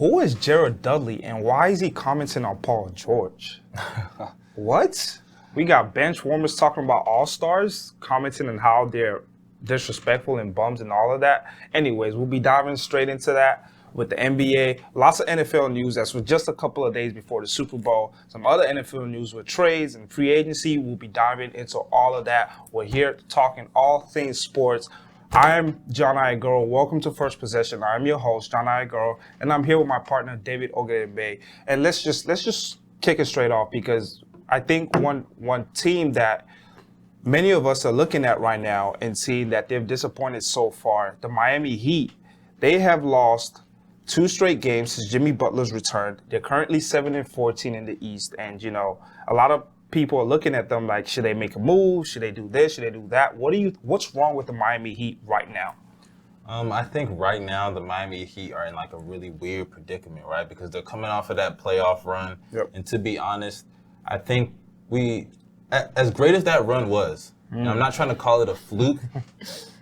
Who is Jared Dudley and why is he commenting on Paul George? What? We got bench warmers talking about all-stars, commenting on how they're disrespectful and bums and all of that. Anyways, we'll be diving straight into that with the NBA. Lots of NFL news. That's with just a couple of days before the Super Bowl. Some other NFL news with trades and free agency. We'll be diving into all of that. We're here talking all things sports. I'm John Iagoro. Welcome to First Possession. I'm your host, John Iagoro, and I'm here with my partner, David Ogedebe. And let's just kick it straight off because I think one team that many of us are looking at right now and seeing that they've disappointed so far, the Miami Heat. They have lost 2 straight games since Jimmy Butler's returned. They're currently 7-14 in the East, and a lot of people are looking at them like, should they make a move? Should they do this? Should they do that? What's wrong with the Miami Heat right now? I think right now the Miami Heat are in like a really weird predicament, right? Because they're coming off of that playoff run, and to be honest, I think as great as that run was, and I'm not trying to call it a fluke,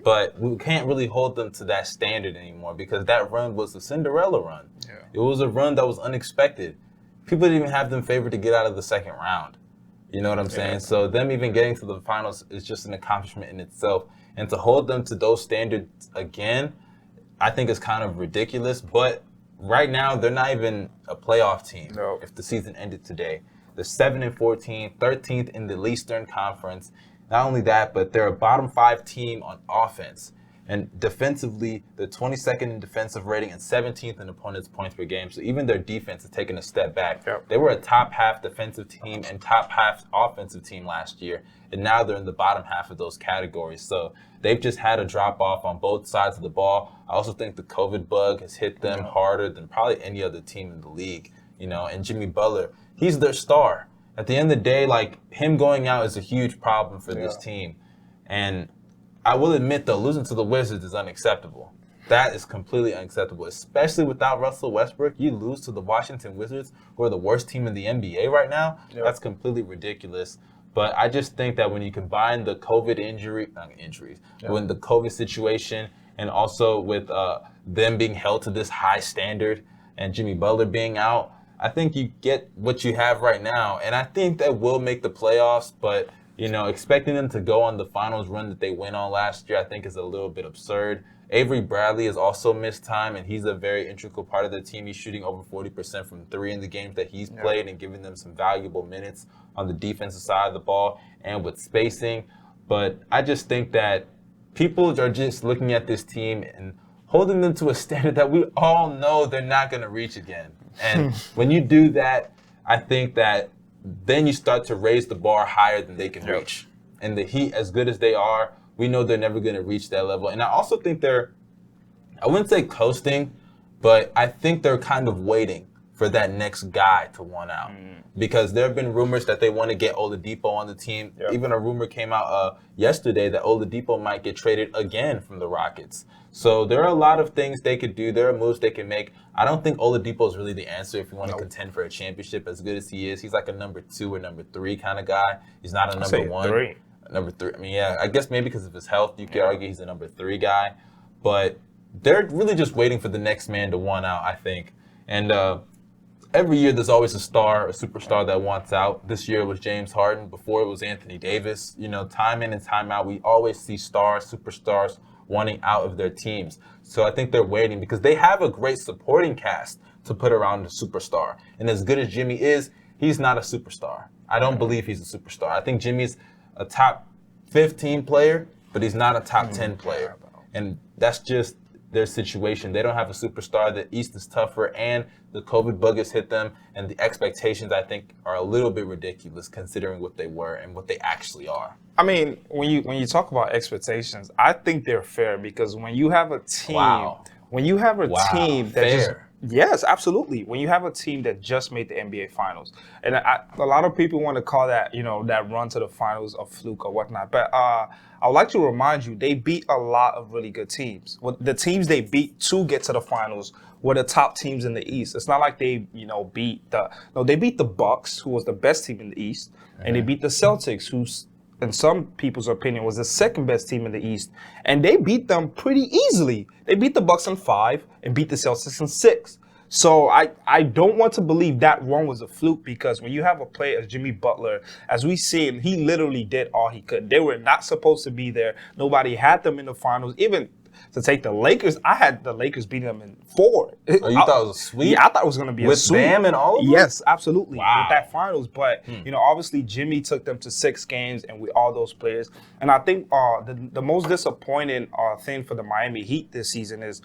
but we can't really hold them to that standard anymore because that run was a Cinderella run. Yeah. It was a run that was unexpected. People didn't even have them favored to get out of the second round. You know what I'm saying? So them even getting to the finals is just an accomplishment in itself. And to hold them to those standards again, I think is kind of ridiculous. But right now, they're not even a playoff team if the season ended today. They're 7-14, 13th in the Eastern Conference. Not only that, but they're a bottom 5 team on offense. And defensively, they're 22nd in defensive rating and 17th in opponents' points per game. So even their defense is taking a step back. They were a top half defensive team and top half offensive team last year. And now they're in the bottom half of those categories. So they've just had a drop off on both sides of the ball. I also think the COVID bug has hit them harder than probably any other team in the league. And Jimmy Butler, he's their star. At the end of the day, like, him going out is a huge problem for this team. And I will admit, though, losing to the Wizards is unacceptable. That is completely unacceptable, especially without Russell Westbrook. You lose to the Washington Wizards, who are the worst team in the NBA right now. That's completely ridiculous. But I just think that when you combine the COVID when the COVID situation, and also with them being held to this high standard and Jimmy Butler being out, I think you get what you have right now. And I think that will make the playoffs, but expecting them to go on the finals run that they went on last year, I think is a little bit absurd. Avery Bradley has also missed time, and he's a very integral part of the team. He's shooting over 40% from 3 in the games that he's played and giving them some valuable minutes on the defensive side of the ball and with spacing. But I just think that people are just looking at this team and holding them to a standard that we all know they're not going to reach again. And when you do that, I think that then you start to raise the bar higher than they can reach. And the Heat, as good as they are, we know they're never going to reach that level. And I also think I wouldn't say coasting, but I think they're kind of waiting for that next guy to want out. Because there have been rumors that they want to get Oladipo on the team. Even a rumor came out yesterday that Oladipo might get traded again from the Rockets. So there are a lot of things they could do. There are moves they can make. I don't think Oladipo is really the answer if you want to contend for a championship. As good as he is, he's like a number 2 or number 3 kind of guy. He's not a number 1. 3. Number 3. I mean, I guess maybe because of his health, you could argue he's a number 3 guy. But they're really just waiting for the next man to want out, I think. And every year there's always a superstar that wants out. This year it was James Harden. Before it was Anthony Davis. Time in and time out, we always see superstars wanting out of their teams. So I think they're waiting because they have a great supporting cast to put around the superstar. And as good as Jimmy is, he's not a superstar. I don't believe he's a superstar. I think Jimmy's a top 15 player, but he's not a top 10 player. And that's just their situation. They don't have a superstar. The East is tougher, and the COVID bug has hit them, and the expectations, I think, are a little bit ridiculous considering what they were and what they actually are. I mean, when you talk about expectations, I think they're fair because when you have a team, team that yes, absolutely. When you have a team that just made the NBA Finals, and a lot of people want to call that that run to the finals a fluke or whatnot, but I would like to remind you they beat a lot of really good teams. The teams they beat to get to the finals were the top teams in the East. It's not like they beat the Bucks, who was the best team in the East, and they beat the Celtics, who's in some people's opinion, was the second best team in the East. And they beat them pretty easily. They beat the Bucks in 5 and beat the Celtics in 6. So I don't want to believe that run was a fluke, because when you have a player as Jimmy Butler, as we see him, he literally did all he could. They were not supposed to be there. Nobody had them in the finals. Even to take the Lakers, I had the Lakers beating them in 4. Oh, you thought it was a sweep? Yeah, I thought it was going to be a sweep. With Bam and all of them? Yes, absolutely. Wow. With that finals. But, obviously Jimmy took them to 6 games, and with all those players. And I think the most disappointing thing for the Miami Heat this season is,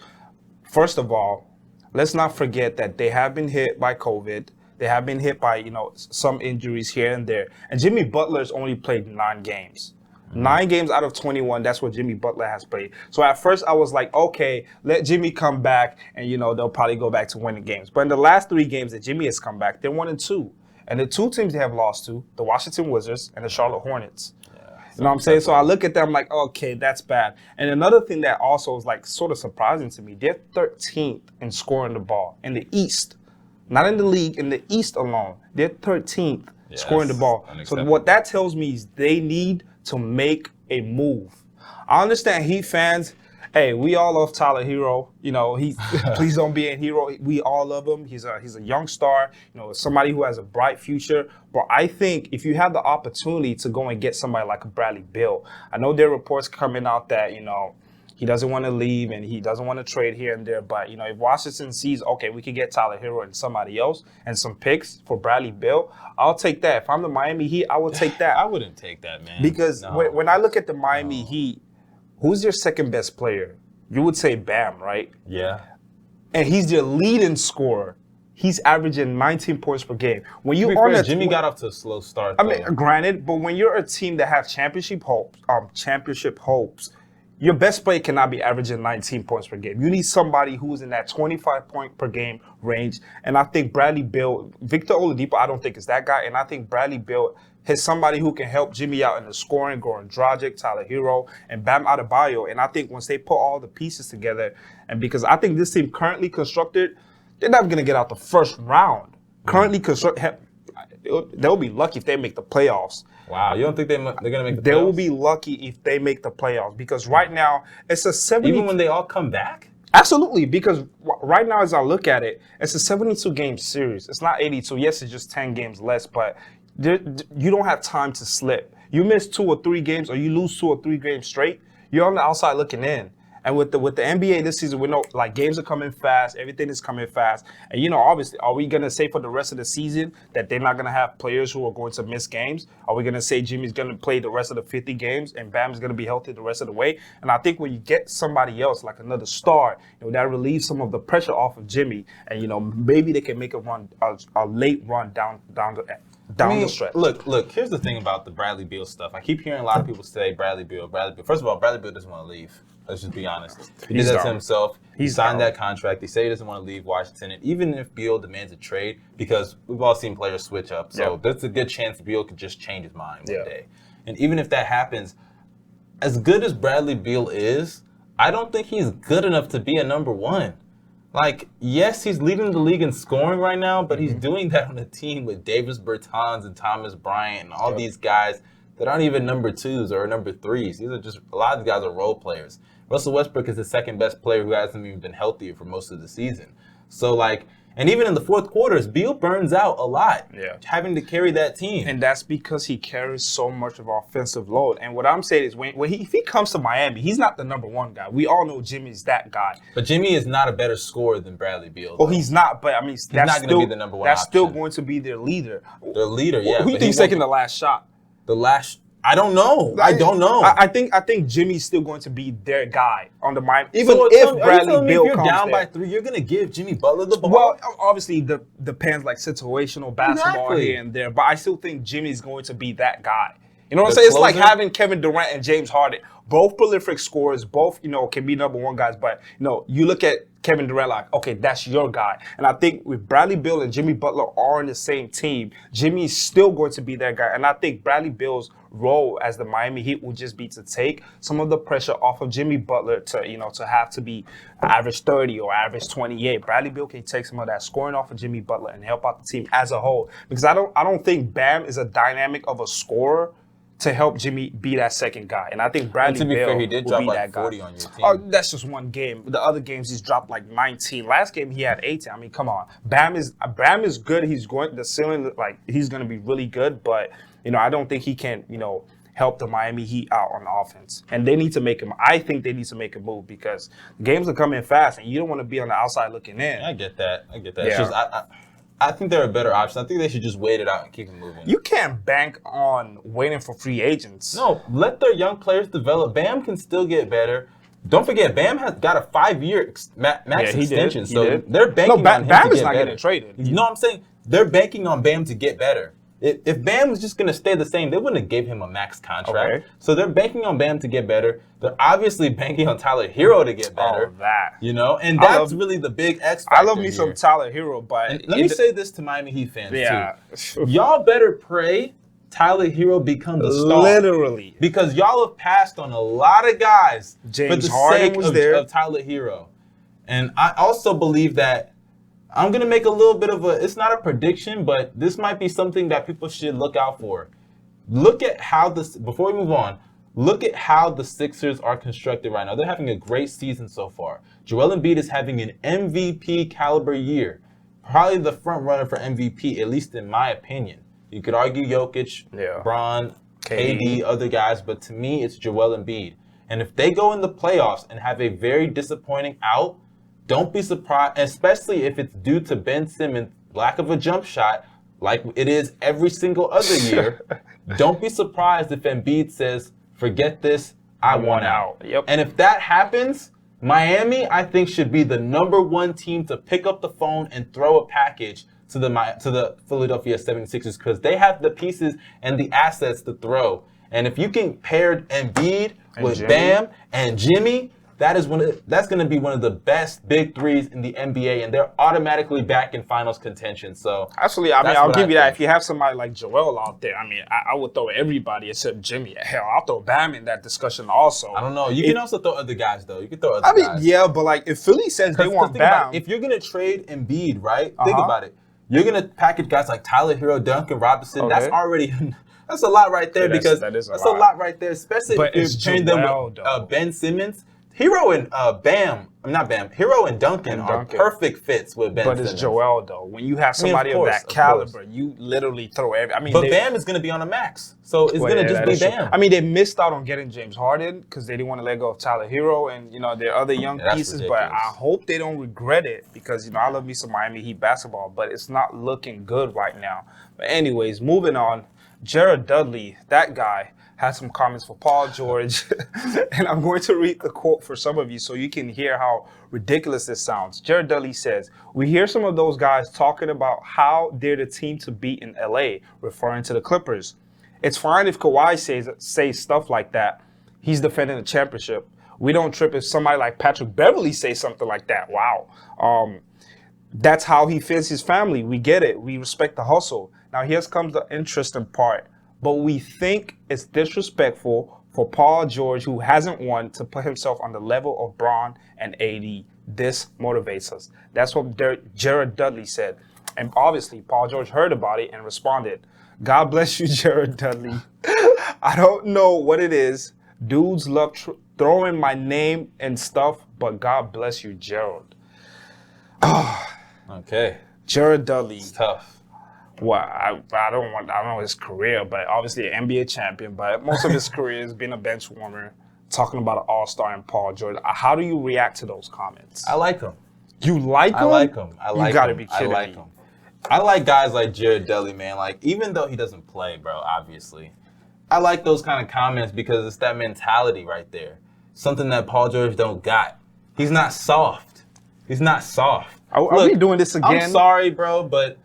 first of all, let's not forget that they have been hit by COVID. They have been hit by, some injuries here and there. And Jimmy Butler's only played 9 games. 9 games out of 21, that's what Jimmy Butler has played. So at first I was like, okay, let Jimmy come back, and, they'll probably go back to winning games. But in the last 3 games that Jimmy has come back, they're 1-2. And the 2 teams they have lost to, the Washington Wizards and the Charlotte Hornets. You know what I'm saying? So I look at them like, okay, that's bad. And another thing that also is like sort of surprising to me, they're 13th in scoring the ball in the East. Not in the league, in the East alone. They're 13th scoring the ball. So what that tells me is they need to make a move. I understand Heat fans. Hey, we all love Tyler Hero. Please don't be a hero. We all love him. He's a young star. Somebody who has a bright future. But I think if you have the opportunity to go and get somebody like a Bradley Beal, I know there are reports coming out that he doesn't want to leave and he doesn't want to trade here and there. But if Washington sees, okay, we could get Tyler Hero and somebody else and some picks for Bradley Beal, I'll take that. If I'm the Miami Heat, I will take that. I wouldn't take that, man. Because when I look at the Miami Heat, who's your second best player? You would say Bam, right? Yeah. And he's your leading scorer. He's averaging 19 points per game. When you on Jimmy got off to a slow start. I mean, granted, but when you're a team that have championship hopes, your best player cannot be averaging 19 points per game. You need somebody who's in that 25 point per game range. And I think Bradley Beal, Victor Oladipo, I don't think is that guy. And I think Bradley Beal is somebody who can help Jimmy out in the scoring, Goran Dragic, Tyler Hero, and Bam Adebayo. And I think once they put all the pieces together, and because I think this team currently constructed, they're not going to get out the first round. Currently constructed, they'll be lucky if they make the playoffs. Wow, you don't think they're going to make the playoffs? They will be lucky if they make the playoffs, because right now it's a 70. Even when they all come back? Absolutely, because right now as I look at it, it's a 72-game series. It's not 82. Yes, it's just 10 games less, but you don't have time to slip. You miss 2 or 3 games, or you lose 2 or 3 games straight, you're on the outside looking in. And with the NBA this season, we know games are coming fast, everything is coming fast. And obviously, are we gonna say for the rest of the season that they're not gonna have players who are going to miss games? Are we gonna say Jimmy's gonna play the rest of the 50 games and Bam's gonna be healthy the rest of the way? And I think when you get somebody else like another star, that relieves some of the pressure off of Jimmy, and maybe they can make a late run down the stretch. Look. Here's the thing about the Bradley Beal stuff. I keep hearing a lot of people say Bradley Beal. First of all, Bradley Beal doesn't want to leave. Let's just be honest. He did that to himself. He signed that contract. They say he doesn't want to leave Washington. And even if Beal demands a trade, because we've all seen players switch up, so there's a good chance Beal could just change his mind one day. And even if that happens, as good as Bradley Beal is, I don't think he's good enough to be a number 1. Yes, he's leading the league in scoring right now, but he's doing that on a team with Davis Bertans and Thomas Bryant and all these guys that aren't even number 2s or number 3s. These are just, a lot of these guys are role players. Russell Westbrook is the second best player who hasn't even been healthy for most of the season. So, and even in the fourth quarters, Beal burns out a lot, having to carry that team. And that's because he carries so much of offensive load. And what I'm saying is, if he comes to Miami, he's not the number 1 guy. We all know Jimmy's that guy. But Jimmy is not a better scorer than Bradley Beal. Well, he's not, but I mean, he's not going to be the number 1 That's option. still going to be their leader. Their leader, yeah. Who do you think's taking the last shot? I don't know. I don't know. I think Jimmy's still going to be their guy on the Miami. Even if Bradley Beal comes if you're down there. by 3, you're going to give Jimmy Butler the ball? Well, obviously, depends situational basketball here and there. But I still think Jimmy's going to be that guy. You know what I'm saying? It's like having Kevin Durant and James Harden. Both prolific scorers, both, can be number 1 guys. But, you look at Kevin Durant like, okay, that's your guy. And I think with Bradley Beal and Jimmy Butler are on the same team, Jimmy's still going to be their guy. And I think Bradley Beal's role as the Miami Heat will just be to take some of the pressure off of Jimmy Butler to have to be average 30 or average 28. Bradley Beal can take some of that scoring off of Jimmy Butler and help out the team as a whole. Because I don't think Bam is a dynamic of a scorer to help Jimmy be that second guy. And I think Bradley to be Beal fair, he did will drop be like that 40 guy. on your team. Oh, that's just one game. The other games he's dropped like 19. Last game he had 18. I mean, come on. Bam is good. He's going the ceiling, like he's going to be really good, but I don't think he can, help the Miami Heat out on offense. And they need to make him. I think they need to make a move because games are coming fast and you don't want to be on the outside looking in. I get that. Yeah. It's just, I think they're a better option. I think they should just wait it out and keep it moving. You can't bank on waiting for free agents. No, let their young players develop. Bam can still get better. Don't forget, Bam has got a 5-year max extension. So they're banking on him Bam to is get not better. getting traded. You know what I'm saying? They're banking on Bam to get better. If Bam was just going to stay the same, they wouldn't have gave him a max contract. Okay. So they're banking on Bam to get better. They're obviously banking on Tyler Hero to get better. Oh, that. And that's really the big X factor. I love me some Tyler Hero, but... And let me say this to Miami Heat fans, too. Y'all better pray Tyler Hero becomes a star. Literally. Because y'all have passed on a lot of guys James for the Harden sake was there. of Tyler Hero. And I also believe that I'm going to make a little bit of it's not a prediction, but this might be something that people should look out for. Look at how before we move on, look at how the Sixers are constructed right now. They're having a great season so far. Joel Embiid is having an MVP caliber year. Probably the front runner for MVP, at least in my opinion. You could argue Jokic, Bron, KD, other guys, but to me, it's Joel Embiid. And if they go in the playoffs and have a very disappointing out, don't be surprised, especially if it's due to Ben Simmons' lack of a jump shot, like it is every single other year. Don't be surprised if Embiid says, forget this, I want out. Yep. And if that happens, Miami, I think, should be the #1 team to pick up the phone and throw a package to the Philadelphia 76ers because they have the pieces and the assets to throw. And if you can pair Embiid with Jimmy. Bam and Jimmy, that's going to be one of the best big threes in the NBA, and they're automatically back in finals contention. So absolutely, I'll give you that. If you have somebody like Joel out there, I would throw everybody except Jimmy. Hell, I'll throw Bam in that discussion also. I don't know. You can also throw other guys though. You can throw other guys. Yeah, but like if Philly says they want Bam, if you're going to trade Embiid, right? Think about it. You're going to package guys like Tyler Hero, Duncan Robinson. Okay. That's already. That's a lot right there because that's a lot right there, especially if you're pairing them with Ben Simmons. Hero and Hero and Duncan are perfect fits with Ben Simmons. But it's Joel, though. When you have somebody of that caliber, you literally throw every... But Bam is going to be on a max, so it's going to just be Bam. They missed out on getting James Harden because they didn't want to let go of Tyler Hero and, their other young pieces. Ridiculous. But I hope they don't regret it because, I love me some Miami Heat basketball, but it's not looking good right now. But anyways, moving on. Jared Dudley, that guy, had some comments for Paul George, and I'm going to read the quote for some of you so you can hear how ridiculous this sounds. Jared Dudley says, "We hear some of those guys talking about how they're the team to beat in LA, referring to the Clippers. It's fine if Kawhi says stuff like that. He's defending the championship. We don't trip if somebody like Patrick Beverley says something like that. Wow. That's how he feeds his family. We get it. We respect the hustle. Now, here comes the interesting part. But we think it's disrespectful for Paul George, who hasn't won, to put himself on the level of Bron and AD. This motivates us." That's what Jared Dudley said. And obviously, Paul George heard about it and responded, "God bless you, Jared Dudley. I don't know what it is. Dudes love throwing my name and stuff, but God bless you, Gerald." Okay. Jared Dudley. It's tough. Well, I don't know his career, but obviously an NBA champion. But most of his career has been a bench warmer, talking about an all-star in Paul George. How do you react to those comments? I like him. You like him? I like him. You gotta be kidding me. I like guys like Jared Dudley, man. Like, even though he doesn't play, bro, obviously, I like those kind of comments because it's that mentality right there. Something that Paul George don't got. He's not soft. Are we doing this again? I'm sorry, bro, but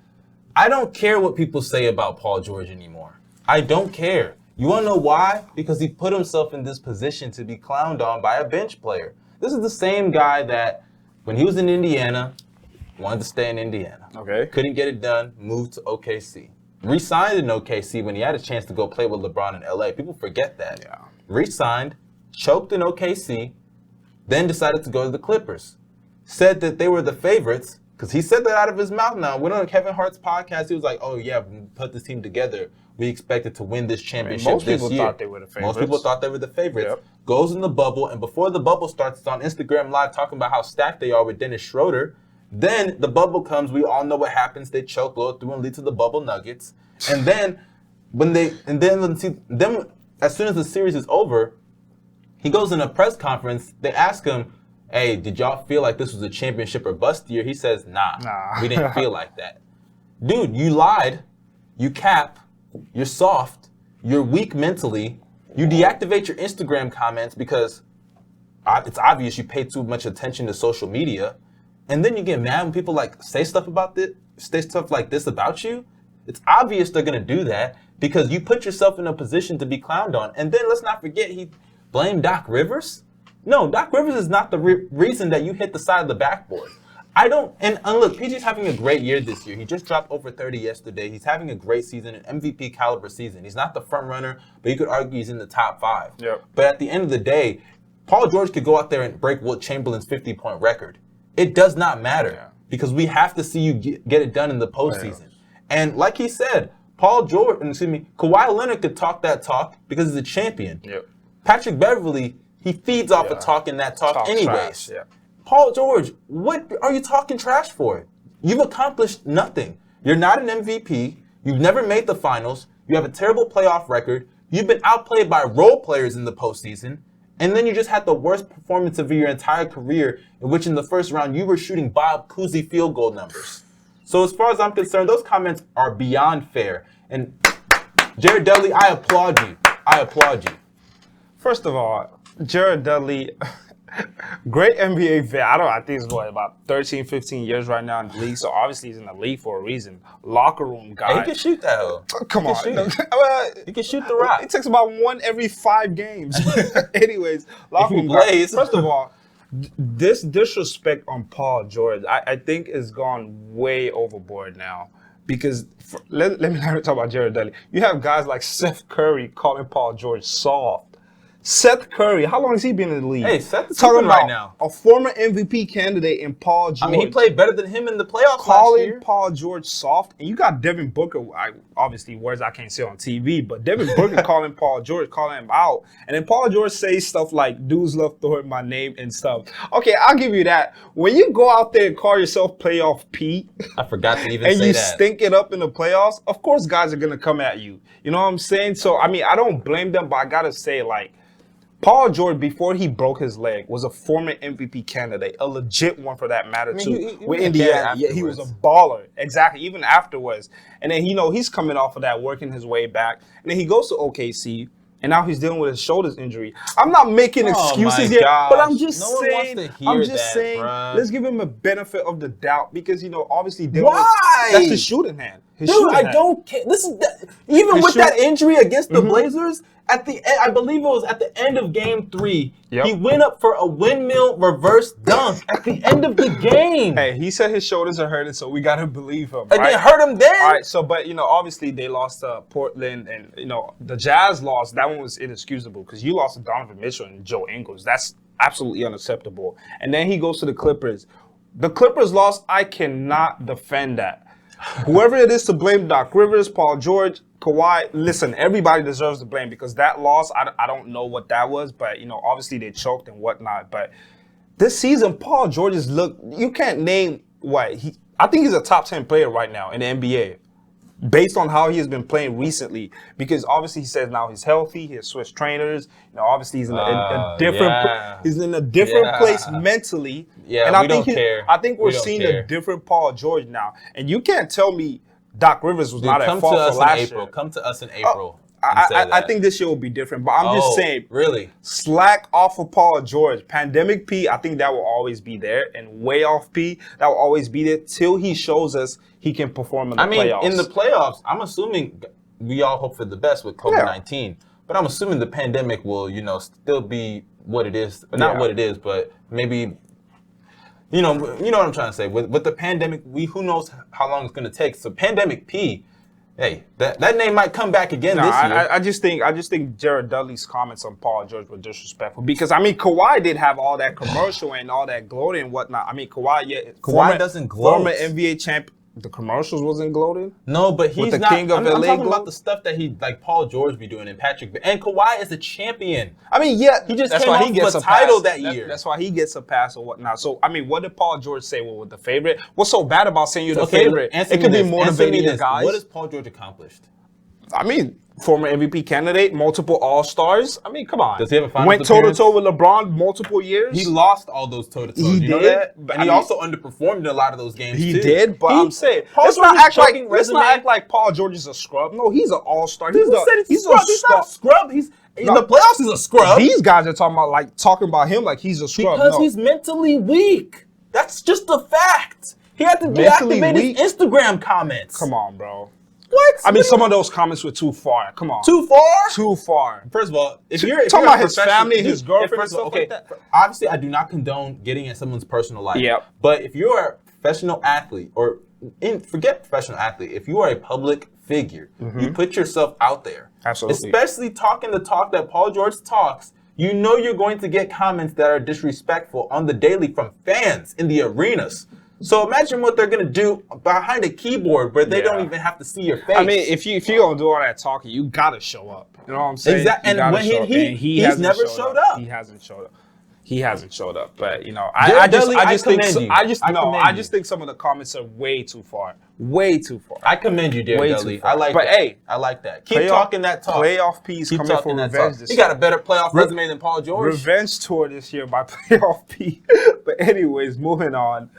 I don't care what people say about Paul George anymore. I don't care. You want to know why? Because he put himself in this position to be clowned on by a bench player. This is the same guy that, when he was in Indiana, wanted to stay in Indiana. Okay. Couldn't get it done, moved to OKC. Re-signed in OKC when he had a chance to go play with LeBron in LA. People forget that. Yeah. Re-signed, choked in OKC, then decided to go to the Clippers. Said that they were the favorites, because he said that out of his mouth now. Went on Kevin Hart's podcast, he was like, "Oh yeah, we put this team together. We expected to win this championship most this people year. thought they were the favorites. Most people thought they were the favorites. Yep. Goes in the bubble, and before the bubble starts, it's on Instagram Live talking about how stacked they are with Dennis Schroeder. Then the bubble comes. We all know what happens. They choke, blow it through, and lead to the bubble Nuggets. And then as soon as the series is over, he goes in a press conference. They ask him, "Hey, did y'all feel like this was a championship or bust year?" He says, "Nah, we didn't feel like that." Dude, you lied. You cap. You're soft. You're weak mentally. You deactivate your Instagram comments because it's obvious you pay too much attention to social media. And then you get mad when people say stuff like this about you. It's obvious they're going to do that because you put yourself in a position to be clowned on. And then let's not forget he blamed Doc Rivers. No, Doc Rivers is not the reason that you hit the side of the backboard. And look, PG's having a great year this year. He just dropped over 30 yesterday. He's having a great season, an MVP caliber season. He's not the front runner, but you could argue he's in the top 5. Yep. But at the end of the day, Paul George could go out there and break Wilt Chamberlain's 50-point record. It does not matter because we have to see you get it done in the postseason. And like he said, Kawhi Leonard could talk that talk because he's a champion. Yep. Patrick Beverley, he feeds off of talking that talk anyways. Trash, Paul George, what are you talking trash for? You've accomplished nothing. You're not an MVP. You've never made the finals. You have a terrible playoff record. You've been outplayed by role players in the postseason. And then you just had the worst performance of your entire career, in which in the first round you were shooting Bob Cousy field goal numbers. So as far as I'm concerned, those comments are beyond fair. And Jared Dudley, I applaud you. First of all, Jared Dudley, great NBA vet. I think it's about 13, 15 years right now in the league. So obviously he's in the league for a reason. Locker room guy. Hey, he can shoot that hoe. Come on. He can shoot the rock. It takes about one every 5 games. Anyways, locker room guy. First of all, this disrespect on Paul George, I think has gone way overboard now. Because let me talk about Jared Dudley. You have guys like Seth Curry calling Paul George soft. Seth Curry, how long has he been in the league? Hey, Seth is talking right now. A former MVP candidate in Paul George. I mean, he played better than him in the playoffs last year. Calling Paul George soft. And you got Devin Booker, obviously words I can't say on TV, but Devin Booker calling Paul George, calling him out. And then Paul George says stuff like, dudes love throwing my name and stuff. Okay, I'll give you that. When you go out there and call yourself playoff Pete. I forgot to even say that. And you that. stink it up in the playoffs, of course guys are going to come at you. You know what I'm saying? So, I mean, I don't blame them, but I got to say, Paul George, before he broke his leg, was a former MVP candidate, a legit one for that matter, too. With Indiana, he was a baller. Exactly, even afterwards. And then, he's coming off of that, working his way back. And then he goes to OKC, and now he's dealing with his shoulders injury. I'm not making excuses here, but I'm just saying, let's give him a benefit of the doubt because, obviously, that's his shooting hand. I don't care. Even with that injury against the Blazers, at the end, I believe it was at the end of Game 3, he went up for a windmill reverse dunk at the end of the game. Hey, he said his shoulders are hurting, so we gotta believe him. And it hurt him then. All right, so but obviously they lost to Portland, and the Jazz lost. That one was inexcusable because you lost to Donovan Mitchell and Joe Ingles. That's absolutely unacceptable. And then he goes to the Clippers. The Clippers lost. I cannot defend that. Whoever it is to blame, Doc Rivers, Paul George, Kawhi, listen, everybody deserves the blame because that loss, I don't know what that was, but, obviously they choked and whatnot. But this season, Paul George you can't name what. I think he's a top 10 player right now in the NBA based on how he has been playing recently because obviously he says now he's healthy, he has switched trainers, obviously he's in a different place mentally. Yeah, and I think we're seeing a different Paul George now. And you can't tell me Doc Rivers was not at fault for last year. Come to us in April. I think this year will be different, but I'm just saying. Really? Slack off of Paul George. Pandemic P, I think that will always be there. And way off P, that will always be there till he shows us he can perform in the playoffs. In the playoffs, I'm assuming we all hope for the best with COVID-19. But I'm assuming the pandemic will, still be what it is. Not what it is, but maybe... You know what I'm trying to say. With the pandemic, who knows how long it's going to take. So Pandemic P, hey, that name might come back again this year. I just think Jared Dudley's comments on Paul George were disrespectful because Kawhi did have all that commercial and all that gloating and whatnot. Kawhi doesn't gloat. Former NBA champ. the commercials wasn't gloating. No, but he's the not. king of I'm LA talking gloat? about the stuff that he like Paul George be doing and Patrick. And Kawhi is a champion. I mean, yeah, He just that's came why off he gets of a a title pass. that year. That's why he gets a pass or whatnot. So, I mean, what did Paul George say with the favorite? What's so bad about saying you're the favorite? It could be motivating your guys. What has Paul George accomplished? I mean, former MVP candidate, multiple All-Stars. I mean, come on. Does he have a finals Went appearance? toe-to-toe with LeBron multiple years. He lost all those toe-to-toes. He You know did, that? but And I he mean, also underperformed in a lot of those games, He too. did, but I'm saying, Paul let's not George's act like Paul George is a scrub. No, he's an all-star. He's He's not a scrub. He's in the playoffs. He's a scrub. These guys are talking about him like he's a scrub. Because he's mentally weak. That's just a fact. He had to deactivate his Instagram comments. Come on, bro. What? I mean, some of those comments were too far. Come on. Too far? Too far. First of all, if Talking you're about his family and his girlfriend and stuff like that. Obviously, I do not condone getting in someone's personal life. Yep. But if you're a professional athlete, forget professional athlete, if you are a public figure, you put yourself out there. Absolutely. Especially talking the talk that Paul George talks, you know you're going to get comments that are disrespectful on the daily from fans in the arenas. So imagine what they're gonna do behind a keyboard where they don't even have to see your face. I mean, if you're gonna do all that talking, you gotta show up. You know what I'm saying? Exactly. And when he's never showed up. He hasn't showed up. He hasn't showed up. But you know, I just think some of the comments are way too far. Way too far. I commend you, dear Dudley. I like that. Hey, I like that. Keep talking that talk. Playoff P's coming for revenge this year. He got a better playoff resume than Paul George. Revenge tour this year by Playoff P. But anyways, moving on.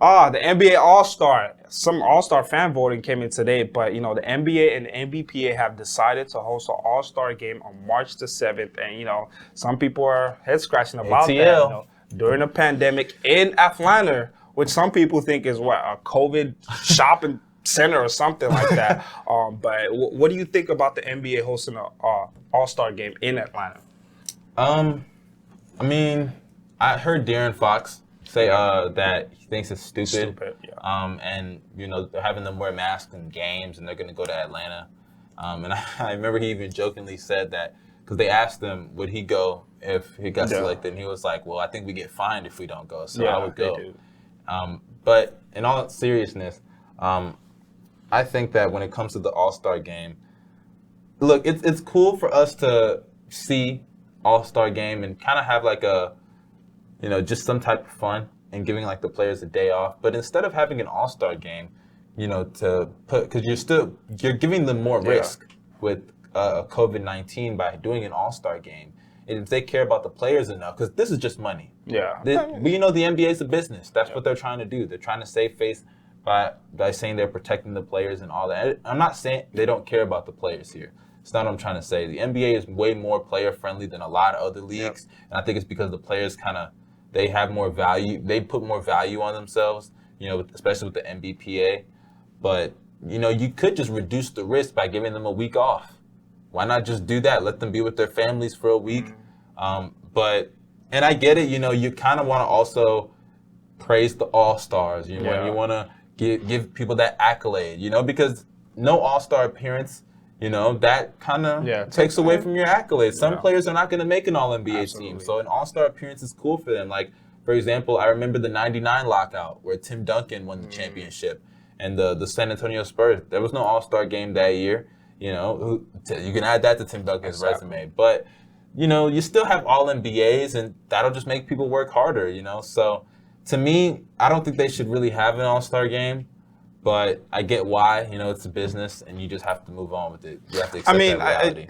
The NBA All-Star. Some All-Star fan voting came in today, but you know the NBA and the NBPA have decided to host an All-Star game on March the 7th, and you know some people are head scratching about that. You know, during a pandemic in Atlanta, which some people think is a COVID shopping center or something like that. But what do you think about the NBA hosting an All-Star game in Atlanta? I mean, I heard De'Aaron Fox say that he thinks it's stupid. Yeah. And you know they're having them wear masks in games, and they're going to go to Atlanta. And I remember he even jokingly said that because they asked him would he go if he got selected, and he was like, "Well, I think we get fined if we don't go, so I would go." But in all seriousness, I think that when it comes to the All-Star game, look, it's cool for us to see All-Star game and kind of have like a, you know, just some type of fun and giving like the players a day off. But instead of having an All-Star game, you know, to put, because you're giving them more risk with COVID-19 by doing an All-Star game. And if they care about the players enough, because this is just money. Yeah. We know the NBA is a business. That's what they're trying to do. They're trying to save face by saying they're protecting the players and all that. I'm not saying they don't care about the players here. It's not what I'm trying to say. The NBA is way more player friendly than a lot of other leagues. And I think it's because the players they have more value. They put more value on themselves, you know, especially with the NBPA. But, you know, you could just reduce the risk by giving them a week off. Why not just do that? Let them be with their families for a week. And I get it, you know, you kind of want to also praise the All-Stars. You know, you want to give people that accolade, you know, because no All-Star appearance, you know, that kind of takes away from your accolades. Some players are not going to make an All-NBA team. So an All-Star appearance is cool for them. Like, for example, I remember the 99 lockout where Tim Duncan won the championship and the San Antonio Spurs. There was no All-Star game that year. You know, you can add that to Tim Duncan's resume. But, you know, you still have All-NBAs, and that'll just make people work harder, you know. So, to me, I don't think they should really have an All-Star game. But I get why. You know, it's a business, and you just have to move on with it. You have to accept that reality.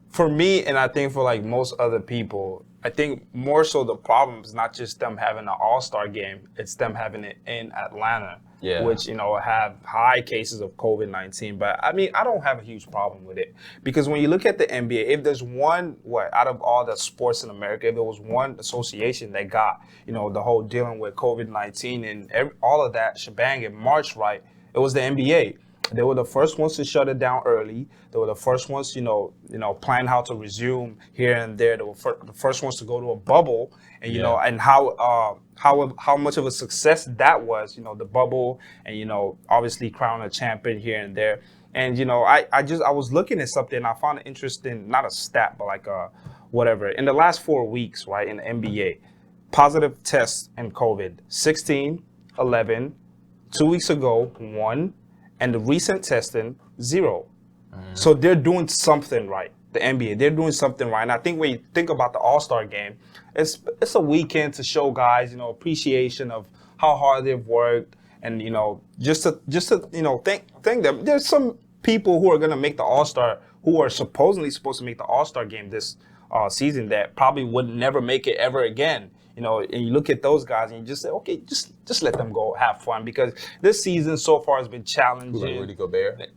For me, and I think for, like, most other people, I think more so the problem is not just them having an All-Star game. It's them having it in Atlanta. Which, you know, have high cases of COVID-19. But, I mean, I don't have a huge problem with it. Because when you look at the NBA, if there's one, out of all the sports in America, if there was one association that got, you know, the whole dealing with COVID-19 and all of that shebang in March, right, it was the NBA. They were the first ones to shut it down early. They were the first ones, you know, plan how to resume here and there. They were the first ones to go to a bubble, and you know, and how much of a success that was. You know, the bubble, and you know, obviously crown a champion here and there. And you know, I was looking at something, and I found it interesting. Not a stat, but like whatever. In the last 4 weeks, right, in the NBA, positive tests in COVID: 16, 11. 2 weeks ago, 1, and the recent testing, 0. So they're doing something right. The NBA, they're doing something right. And I think when you think about the All-Star game, it's a weekend to show guys, appreciation of how hard they've worked, and just to thank them. There's some people who are gonna make the All-Star, who are supposedly supposed to make the All-Star game this season, that probably would never make it ever again. And you look at those guys and you just say, okay, just let them go have fun, because this season so far has been challenging. Like Rudy Gobert?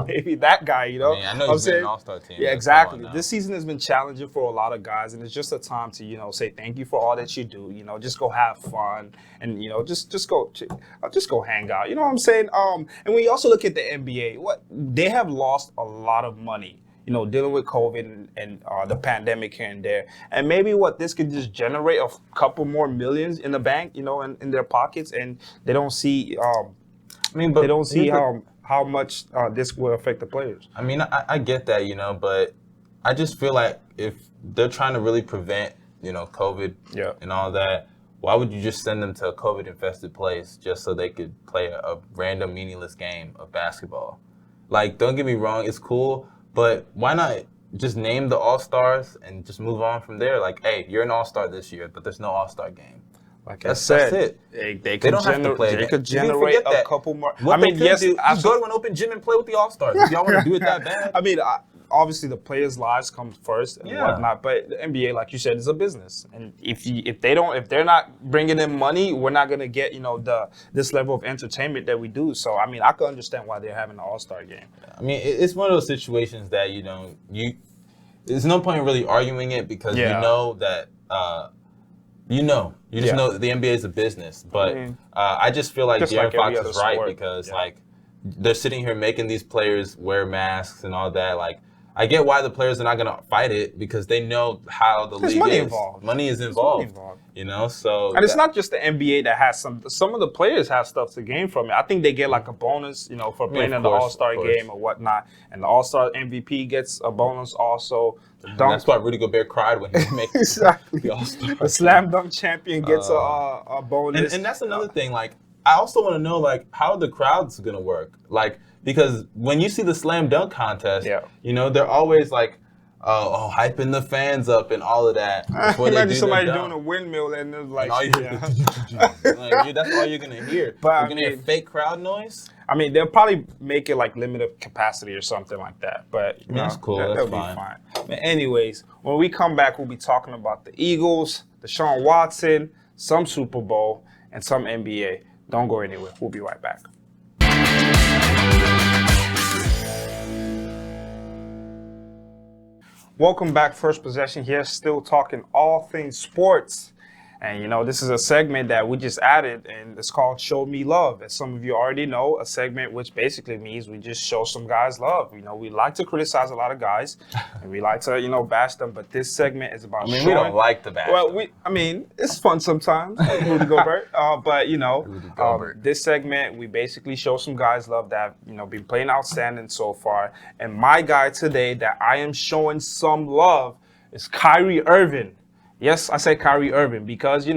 Maybe that guy, I mean, I know he's been an all-star team. Yeah, exactly. This season has been challenging for a lot of guys, and it's just a time to, say thank you for all that you do. Just go have fun, and just go hang out. You know what I'm saying? And when you also look at the NBA, they have lost a lot of money, dealing with COVID and the pandemic here and there. And maybe this could just generate a couple more millions in the bank, in their pockets, and they don't see. They don't see how much this will affect the players. I mean, I get that, but I just feel like if they're trying to really prevent, COVID and all that, why would you just send them to a COVID-infested place just so they could play a random, meaningless game of basketball? Like, don't get me wrong, it's cool, but why not just name the All-Stars and just move on from there? Like, hey, you're an All-Star this year, but there's no All-Star game. Like I said, that's it. They don't have to play. They could generate a couple more. Go to an open gym and play with the All-Stars. If y'all want to do it that bad. I mean, obviously the players' lives come first and whatnot, but the NBA, like you said, is a business, and if they're not bringing in money, we're not gonna get this level of entertainment that we do. So I mean, I can understand why they're having an All-Star game. I mean, it's one of those situations that there's no point in really arguing it, because you know that. You just know that the NBA is a business, but I just feel like De'Aaron Fox is right, because they're sitting here making these players wear masks and all that. Like, I get why the players are not going to fight it, because they know how the league money is. Involved. Money is involved. So and it's not just the NBA that has some of the players have stuff to gain from it. I think they get like a bonus, for playing in the All-Star game or whatnot, and the All-Star MVP gets a bonus also. That's why Rudy Gobert cried when he made the All-Star. A slam dunk champion gets a bonus. And that's another thing. Like, I also want to know, like, how the crowd's going to work. Like, because when you see the slam dunk contest, they're always like, hyping the fans up and all of that. Imagine somebody doing a windmill and they're like, that's all you're going to hear. But you're going to hear fake crowd noise. I mean, they'll probably make it like limited capacity or something like that. But that's cool. That'll be fine. But anyways, when we come back, we'll be talking about the Eagles, Deshaun Watson, some Super Bowl, and some NBA. Don't go anywhere. We'll be right back. Welcome back, First Possession here, still talking all things sports. And, this is a segment that we just added, and it's called Show Me Love. As some of you already know, a segment which basically means we just show some guys love. We like to criticize a lot of guys, and we like to, bash them, but this segment is about showing. We don't like to bash them. It's fun sometimes, Rudy Gobert. But, this segment, we basically show some guys love that have, been playing outstanding so far. And my guy today that I am showing some love is Kyrie Irving. Yes, I say Kyrie Irving because,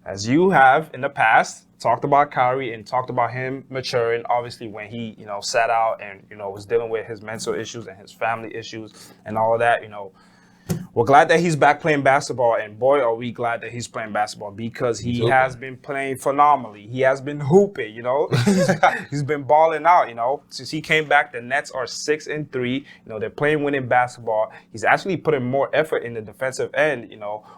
as you have in the past, talked about Kyrie and talked about him maturing, obviously, when he, sat out and, was dealing with his mental issues and his family issues and all of that, We're glad that he's back playing basketball, and boy, are we glad that he's playing basketball because he has been playing phenomenally. He has been hooping, He's been balling out, Since he came back, the Nets are 6-3. They're playing winning basketball. He's actually putting more effort in the defensive end,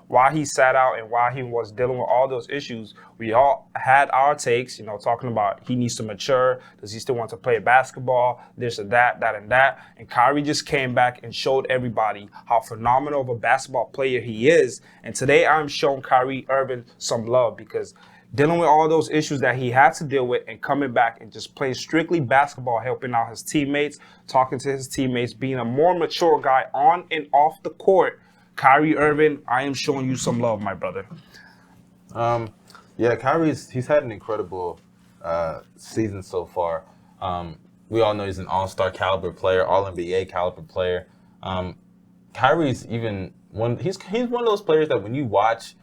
while he sat out and while he was dealing with all those issues. We all had our takes, talking about he needs to mature. Does he still want to play basketball? This or that, that and that. And Kyrie just came back and showed everybody how phenomenal of a basketball player he is. And today I'm showing Kyrie Irving some love because dealing with all those issues that he had to deal with and coming back and just playing strictly basketball, helping out his teammates, talking to his teammates, being a more mature guy on and off the court. Kyrie Irving, I am showing you some love, my brother. He's had an incredible season so far. We all know he's an all-star caliber player, all-NBA caliber player. Kyrie's even he's one of those players that when you watch,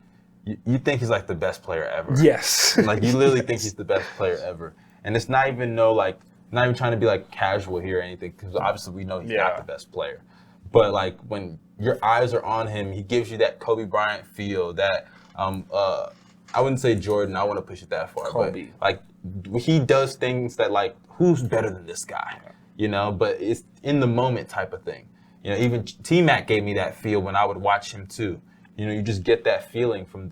you think he's like the best player ever. Yes. Like you literally think he's the best player ever. And it's not even not even trying to be like casual here or anything, because obviously we know he's not the best player. But like when your eyes are on him, he gives you that Kobe Bryant feel, that I wouldn't say Jordan, I want to push it that far, Kobe. But like he does things that like, who's better than this guy? You know, but it's in the moment type of thing. You know, even T-Mac gave me that feel when I would watch him too. You know, you just get that feeling from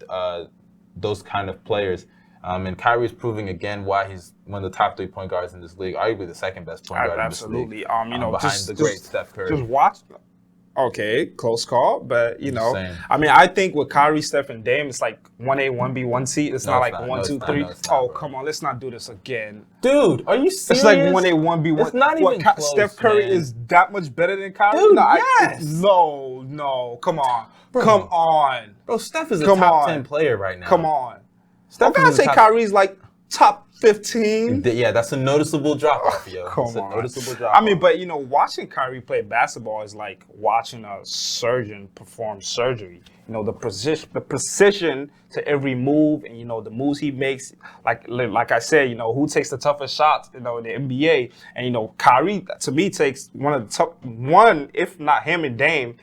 those kind of players. And Kyrie's proving again why he's one of the top 3 point guards in this league, arguably the second best point guard in this league. Absolutely. You know, behind the great Steph Curry. Just watch. Okay, close call, but you know, I mean, I think with Kyrie, Steph, and Dame, it's like 1A, 1B, 1C. It's not like 1, 2, 3. Oh, come on, let's not do this again, dude. Are you serious? It's like 1A, 1B, 1. It's not even close, Steph Curry man. is that much better than Kyrie? Dude, no, yes. No, come on, come on, bro. Steph is a top 10 player right now. Come on, Steph. I'm gonna say Kyrie's like top 15. Yeah, that's a noticeable drop off, yo. Come that's on. a noticeable drop off. I mean, but you know, watching Kyrie play basketball is like watching a surgeon perform surgery. You know, the precision to every move, and you know the moves he makes. Like I said, you know, who takes the toughest shots? You know, in the NBA, and you know, Kyrie to me takes one, if not him and Dame,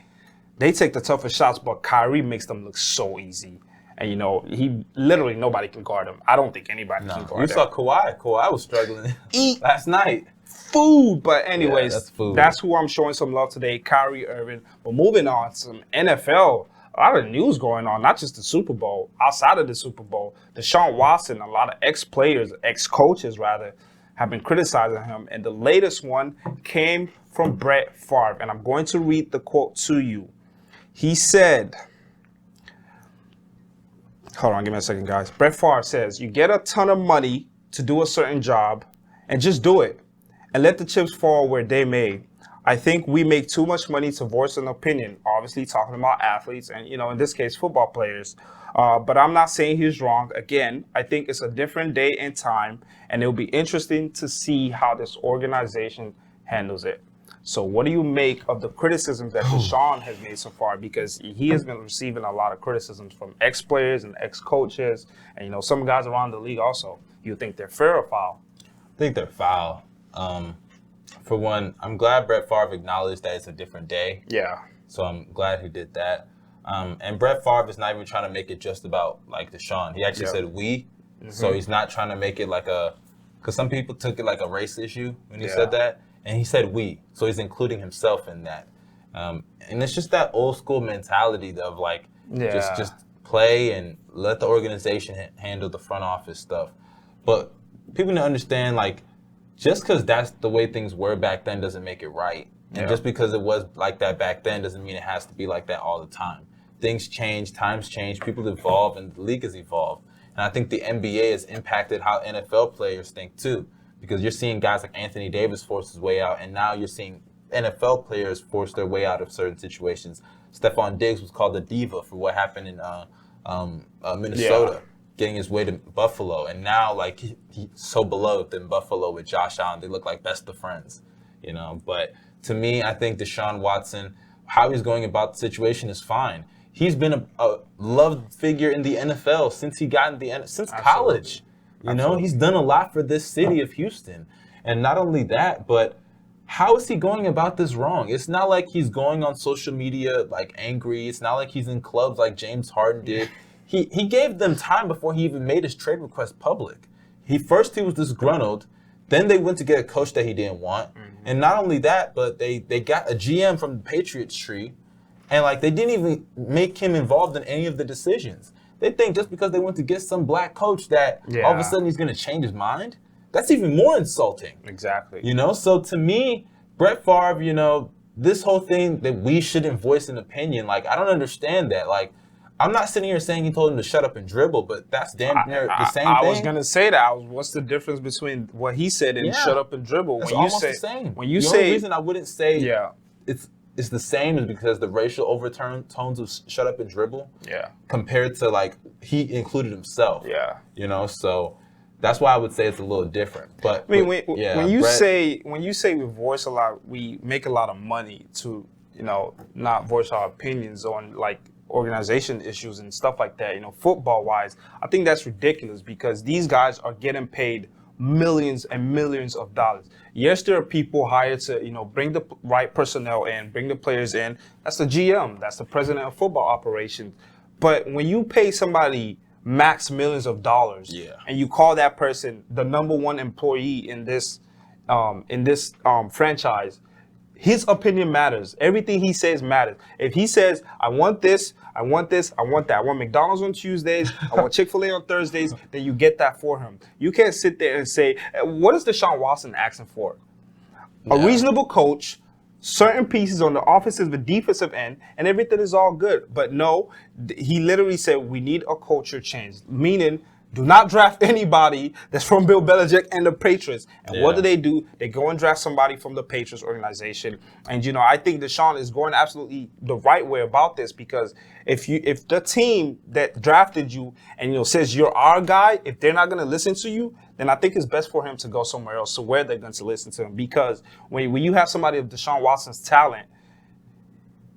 they take the toughest shots, but Kyrie makes them look so easy. And, you know, he literally nobody can guard him. I don't think anybody can guard him. You saw Kawhi. Kawhi was struggling last night. Food. But anyways, that's food. That's who I'm showing some love today, Kyrie Irving. But moving on to some NFL, a lot of news going on, not just the Super Bowl. Outside of the Super Bowl, Deshaun Watson, a lot of ex-players, ex-coaches rather, have been criticizing him. And the latest one came from Brett Favre. And I'm going to read the quote to you. He said... Hold on, give me a second, guys. Brett Favre says, you get a ton of money to do a certain job and just do it and let the chips fall where they may. I think we make too much money to voice an opinion, obviously talking about athletes and, you know, in this case, football players. But I'm not saying he's wrong. Again, I think it's a different day and time, and it'll be interesting to see how this organization handles it. So what do you make of the criticisms that Deshaun has made so far? Because he has been receiving a lot of criticisms from ex-players and ex-coaches, and, you know, some guys around the league also. You think they're fair or foul? I think they're foul. For one, I'm glad Brett Favre acknowledged that it's a different day. Yeah. So I'm glad he did that. And Brett Favre is not even trying to make it just about, like, Deshaun. He actually said we. So he's not trying to make it like because some people took it like a race issue when he said that. And he said we, so he's including himself in that. And it's just that old school mentality of like, just play and let the organization handle the front office stuff. But people need to understand, like, just because that's the way things were back then doesn't make it right. And just because it was like that back then doesn't mean it has to be like that all the time. Things change, times change, people evolve, and the league has evolved. And I think the NBA has impacted how NFL players think too. Because you're seeing guys like Anthony Davis force his way out, and now you're seeing NFL players force their way out of certain situations. Stephon Diggs was called a diva for what happened in Minnesota, getting his way to Buffalo. And now, like, he's so beloved in Buffalo with Josh Allen. They look like best of friends, you know. But to me, I think Deshaun Watson, how he's going about the situation is fine. He's been a loved figure in the NFL since he got in since college. You know, he's done a lot for this city of Houston. And not only that, but how is he going about this wrong? It's not like he's going on social media, like, angry. It's not like he's in clubs like James Harden did. He gave them time before he even made his trade request public. First he was disgruntled. Then they went to get a coach that he didn't want. And not only that, but they got a GM from the Patriots tree. And, like, they didn't even make him involved in any of the decisions. They think just because they went to get some black coach that all of a sudden he's going to change his mind. That's even more insulting. Exactly. You know, so to me, Brett Favre, you know, this whole thing that we shouldn't voice an opinion, like, I don't understand that. Like, I'm not sitting here saying he told him to shut up and dribble, but that's damn near the same thing. I was going to say that. What's the difference between what he said and shut up and dribble? It's almost the same. When you the only reason I wouldn't say it's the same is because the racial overtones of shut up and dribble compared to, like, he included himself. Yeah. You know, so that's why I would say it's a little different. But I mean, when you say we voice a lot, we make a lot of money to, you know, not voice our opinions on, like, organization issues and stuff like that, football wise, I think that's ridiculous because these guys are getting paid millions and millions of dollars. Yes, there are people hired to, bring the right personnel in, bring the players in. That's the GM. That's the president of football operations. But when you pay somebody max millions of dollars, and you call that person the number one employee in this franchise, his opinion matters. Everything he says matters. If he says, I want this, I want this, I want that. I want McDonald's on Tuesdays, I want Chick-fil-A on Thursdays, then you get that for him. You can't sit there and say, what is Deshaun Watson asking for? A reasonable coach, certain pieces on the offensive and defensive end, and everything is all good. But no, he literally said, we need a culture change, meaning do not draft anybody that's from Bill Belichick and the Patriots. And what do? They go and draft somebody from the Patriots organization. And, I think Deshaun is going absolutely the right way about this because if the team that drafted you and, says you're our guy, if they're not going to listen to you, then I think it's best for him to go somewhere else to where they're going to listen to him. Because when you have somebody of Deshaun Watson's talent,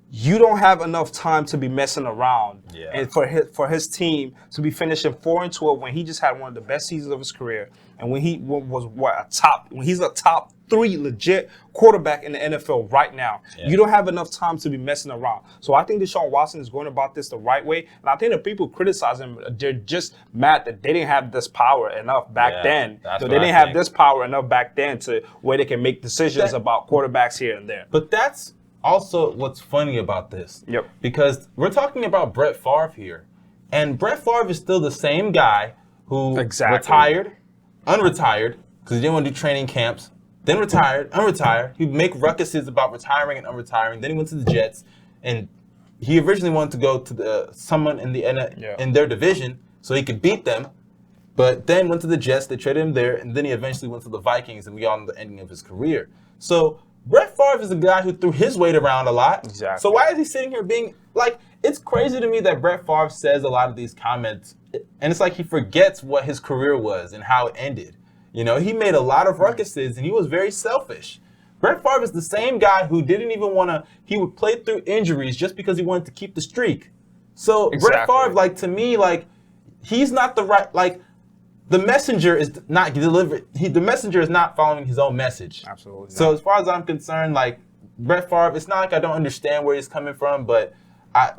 you don't have enough time to be messing around, and for his team to be finishing 4-12 when he just had one of the best seasons of his career, and when he was when he's a top 3 legit quarterback in the NFL right now. You don't have enough time to be messing around. So I think Deshaun Watson is going about this the right way, and I think the people criticize him, they're just mad that they didn't have this power enough back then. So they didn't have this power enough back then to where they can make decisions about quarterbacks here and there. But that's also what's funny about this. Because we're talking about Brett Favre here. And Brett Favre is still the same guy who retired, unretired, because he didn't want to do training camps, then retired, unretired. He'd make ruckuses about retiring and unretiring. Then he went to the Jets. And he originally wanted to go to someone in in their division so he could beat them. But then went to the Jets, they traded him there, and then he eventually went to the Vikings, and we all know the ending of his career. So Brett Favre is a guy who threw his weight around a lot. So why is he sitting here being like, it's crazy to me that Brett Favre says a lot of these comments, and it's like he forgets what his career was and how it ended. He made a lot of ruckuses, and he was very selfish. Brett Favre is the same guy who didn't even want to, he would play through injuries just because he wanted to keep the streak. So Brett Favre, to me, he's not the right, the messenger is not delivered. The messenger is not following his own message. Absolutely. So as far as I'm concerned, Brett Favre, it's not like I don't understand where he's coming from, but I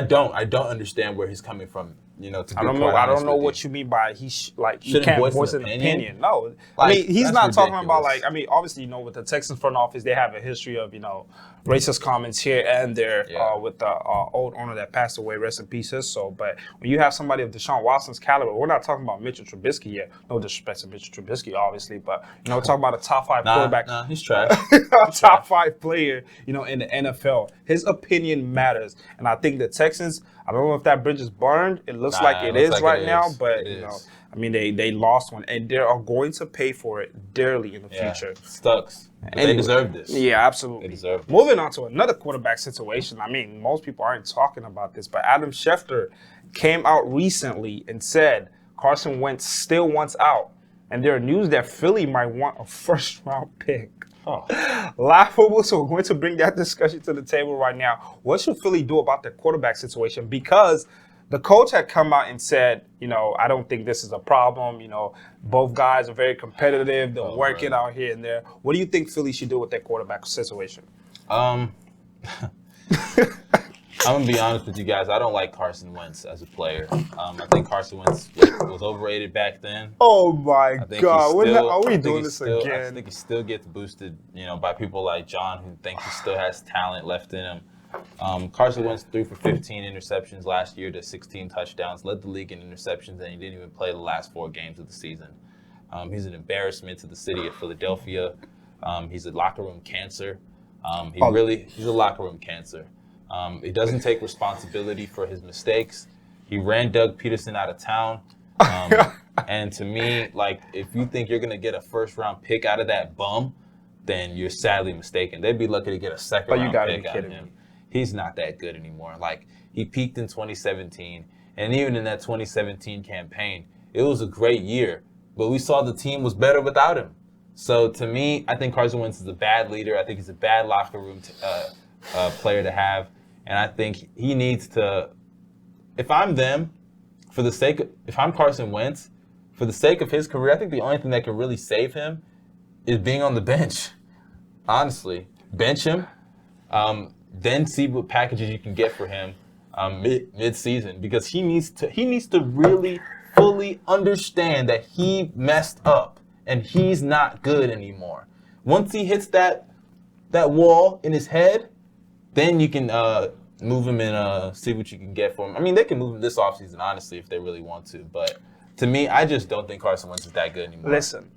don't understand where he's coming from. I don't know what you mean by he can't voice an opinion. No, he's not talking about obviously with the Texans front office they have a history of racist comments here and there with the old owner that passed away, rest in peace. But when you have somebody of Deshaun Watson's caliber, we're not talking about Mitchell Trubisky yet. No disrespect to Mitchell Trubisky, obviously, but we're talking about a top 5 quarterback. He's trash. Top 5 player, in the NFL. His opinion matters, and I think the Texans. I don't know if that bridge is burned. It looks like it is right now, but they lost one, and they are going to pay for it dearly in the future. Sucks. They deserve this. Yeah, absolutely. They deserve it. Moving on to another quarterback situation. Most people aren't talking about this, but Adam Schefter came out recently and said Carson Wentz still wants out, and there are news that Philly might want a first-round pick. Laughable, so we're going to bring that discussion to the table right now. What should Philly do about their quarterback situation? Because the coach had come out and said, I don't think this is a problem. Both guys are very competitive. They're working out here and there. What do you think Philly should do with their quarterback situation? I'm going to be honest with you guys. I don't like Carson Wentz as a player. I think Carson Wentz was overrated back then. Oh, my God. Are we doing this again? I think he still gets boosted, by people like John who think he still has talent left in him. Carson Wentz threw for 15 interceptions last year to 16 touchdowns, led the league in interceptions, and he didn't even play the last 4 games of the season. He's an embarrassment to the city of Philadelphia. He's a locker room cancer. He's a locker room cancer. He doesn't take responsibility for his mistakes. He ran Doug Peterson out of town. And to me, if you think you're going to get a first-round pick out of that bum, then you're sadly mistaken. They'd be lucky to get a second-round pick out of him. He's not that good anymore. He peaked in 2017, and even in that 2017 campaign, it was a great year. But we saw the team was better without him. So to me, I think Carson Wentz is a bad leader. I think he's a bad locker room player to have. And I think he needs to if I'm them, if I'm Carson Wentz, for the sake of his career, I think the only thing that can really save him is being on the bench. Honestly, bench him, then see what packages you can get for him mid-season, because he needs to really fully understand that he messed up and he's not good anymore. Once he hits that wall in his head, then you can move him and see what you can get for him. I mean, they can move him this offseason, honestly, if they really want to. But to me, I just don't think Carson Wentz is that good anymore. Listen.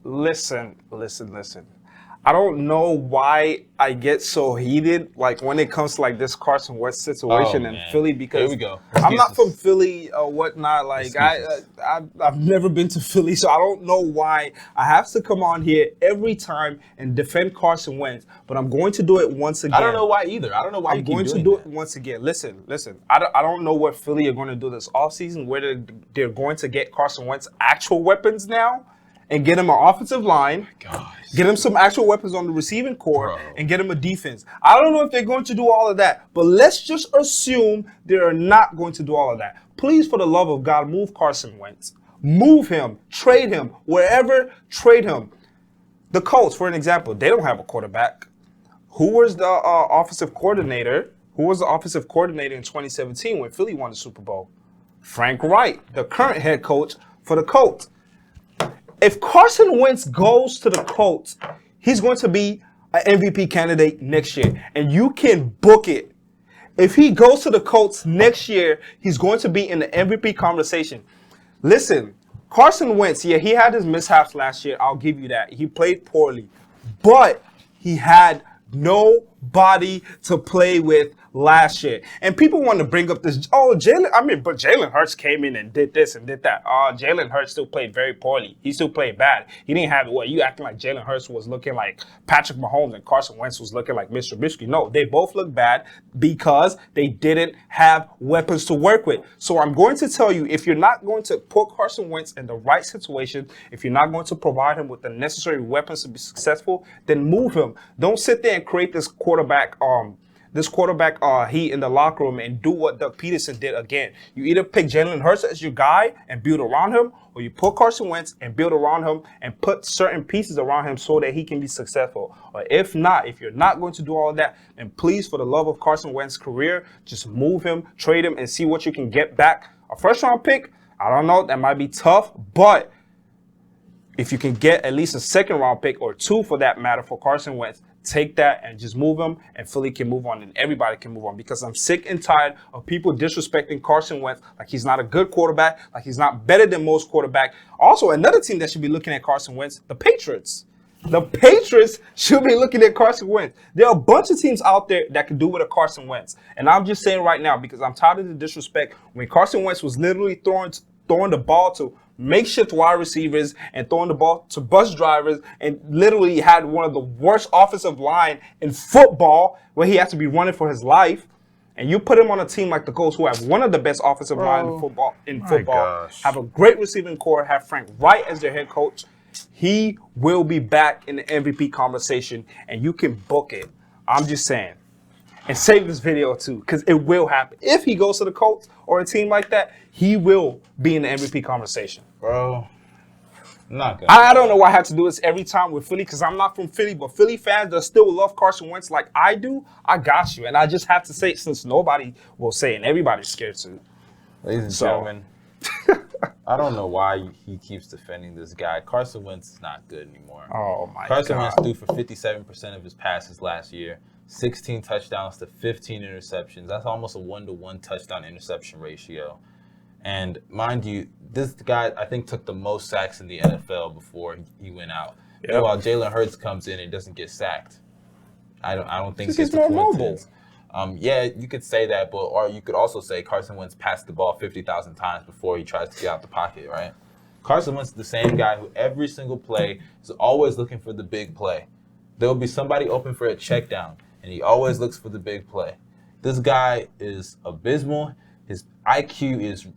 I don't know why I get so heated, like when it comes to like this Carson Wentz situation in Philly, because here we go. I'm not from Philly or whatnot. Like I've never been to Philly, so I don't know why I have to come on here every time and defend Carson Wentz. But I'm going to do it once again. I don't know why either. I don't know why I'm going to do it once again. Listen. I don't know what Philly are going to do this offseason, whether they're going to get Carson Wentz actual weapons now and get him an offensive line, get him some actual weapons on the receiving core, and get him a defense. I don't know if they're going to do all of that, but let's just assume they're not going to do all of that. Please, for the love of God, move Carson Wentz. Move him, trade him, wherever, trade him. The Colts, for an example, they don't have a quarterback. Who was the offensive coordinator? Who was the offensive coordinator in 2017 when Philly won the Super Bowl? Frank Wright, the current head coach for the Colts. If Carson Wentz goes to the Colts, he's going to be an MVP candidate next year. And you can book it. If he goes to the Colts next year, he's going to be in the MVP conversation. Listen, Carson Wentz, he had his mishaps last year. I'll give you that. He played poorly. But he had nobody to play with last year. And people want to bring up this, but Jalen Hurts came in and did this and did that. Jalen Hurts still played very poorly. He still played bad. He didn't have you acting like Jalen Hurts was looking like Patrick Mahomes and Carson Wentz was looking like Mr. Trubisky. No, they both look bad because they didn't have weapons to work with. So I'm going to tell you, if you're not going to put Carson Wentz in the right situation, if you're not going to provide him with the necessary weapons to be successful, then move him. Don't sit there and create this quarterback heat in the locker room and do what Doug Peterson did again. You either pick Jalen Hurts as your guy and build around him, or you put Carson Wentz and build around him and put certain pieces around him so that he can be successful. Or if not, if you're not going to do all of that, then please, for the love of Carson Wentz's career, just move him, trade him, and see what you can get back. A first-round pick, I don't know, that might be tough, but if you can get at least a second-round pick or two for that matter for Carson Wentz, take that and just move him, and Philly can move on, and everybody can move on, because I'm sick and tired of people disrespecting Carson Wentz like he's not a good quarterback, like he's not better than most quarterbacks. Also, another team that should be looking at Carson Wentz, the Patriots. The Patriots should be looking at Carson Wentz. There are a bunch of teams out there that can do with a Carson Wentz. And I'm just saying right now, because I'm tired of the disrespect, when Carson Wentz was literally throwing the ball to makeshift wide receivers and throwing the ball to bus drivers, and literally had one of the worst offensive line in football where he has to be running for his life. And you put him on a team like the Colts, who have one of the best offensive line in football, have a great receiving core, have Frank Wright as their head coach. He will be back in the MVP conversation, and you can book it. I'm just saying. And save this video too, because it will happen. If he goes to the Colts or a team like that, he will be in the MVP conversation. Bro, not good. I don't know why I have to do this every time with Philly, because I'm not from Philly, but Philly fans that still love Carson Wentz like I do, I got you. And I just have to say it, since nobody will say it and everybody's scared to. Ladies and gentlemen, I don't know why he keeps defending this guy. Carson Wentz is not good anymore. Oh, my God. Carson Wentz threw for 57% of his passes last year. 16 touchdowns to 15 interceptions. That's almost a 1-to-1 touchdown-interception ratio. And mind you, this guy, I think, took the most sacks in the NFL before he went out. Yep. While Jalen Hurts comes in and doesn't get sacked. I don't think it's more mobile. Yeah, you could say that, or you could also say Carson Wentz passed the ball 50,000 times before he tries to get out the pocket, right? Carson Wentz is the same guy who every single play is always looking for the big play. There will be somebody open for a check down, and he always looks for the big play. This guy is abysmal. His IQ is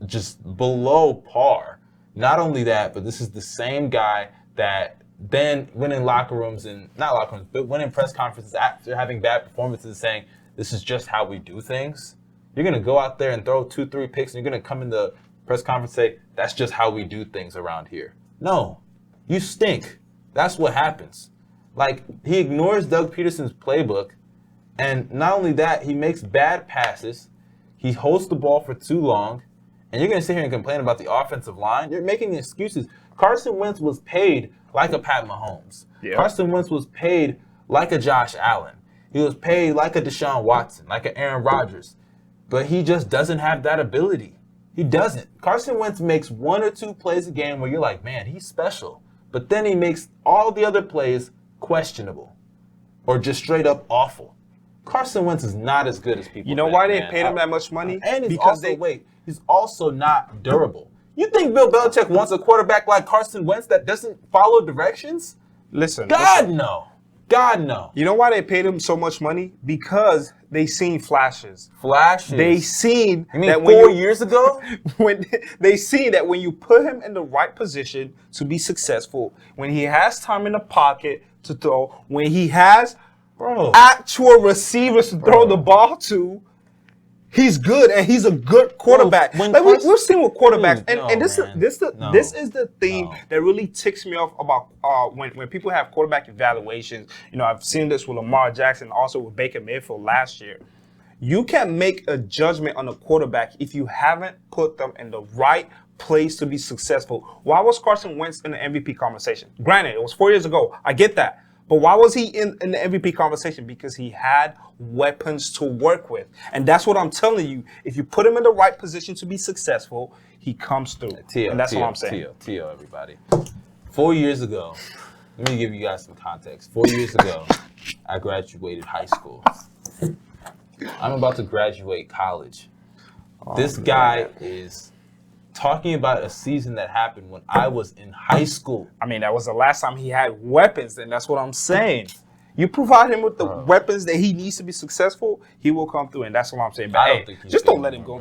just below par. Not only that, but this is the same guy that then went in locker rooms, and not locker rooms, but went in press conferences after having bad performances saying, this is just how we do things. You're going to go out there and throw 2-3 picks, and you're going to come in the press conference and say, that's just how we do things around here. No, you stink. That's what happens. Like, he ignores Doug Peterson's playbook, and not only that, he makes bad passes. He holds the ball for too long, and you're going to sit here and complain about the offensive line? You're making excuses. Carson Wentz was paid like a Pat Mahomes. Yeah. Carson Wentz was paid like a Josh Allen. He was paid like a Deshaun Watson, like an Aaron Rodgers. But he just doesn't have that ability. He doesn't. Carson Wentz makes 1 or 2 plays a game where you're like, man, he's special. But then he makes all the other plays questionable or just straight up awful. Carson Wentz is not as good as people think. You know why they paid him that much money? And he's also not durable. You think Bill Belichick wants a quarterback like Carson Wentz that doesn't follow directions? Listen. No. God, no. You know why they paid him so much money? Because they seen flashes. Flashes? They seen you mean that 4 years ago? When they seen that when you put him in the right position to be successful, when he has time in the pocket to throw, when he has actual receivers to throw the ball to, he's good, and he's a good quarterback. We've seen with quarterbacks, this is the thing that really ticks me off about when people have quarterback evaluations. You know, I've seen this with Lamar Jackson, also with Baker Mayfield last year. You can make a judgment on a quarterback if you haven't put them in the right place to be successful. Why was Carson Wentz in the MVP conversation? Granted, it was 4 years ago. I get that. But why was he in the MVP conversation? Because he had weapons to work with. And that's what I'm telling you. If you put him in the right position to be successful, he comes through. And that's what I'm saying. Tio, everybody. 4 years ago, let me give you guys some context. 4 years ago, I graduated high school. I'm about to graduate college. This guy is talking about a season that happened when I was in high school. I mean, that was the last time he had weapons, and that's what I'm saying. You provide him with the weapons that he needs to be successful, he will come through, and that's what I'm saying. But just don't let him go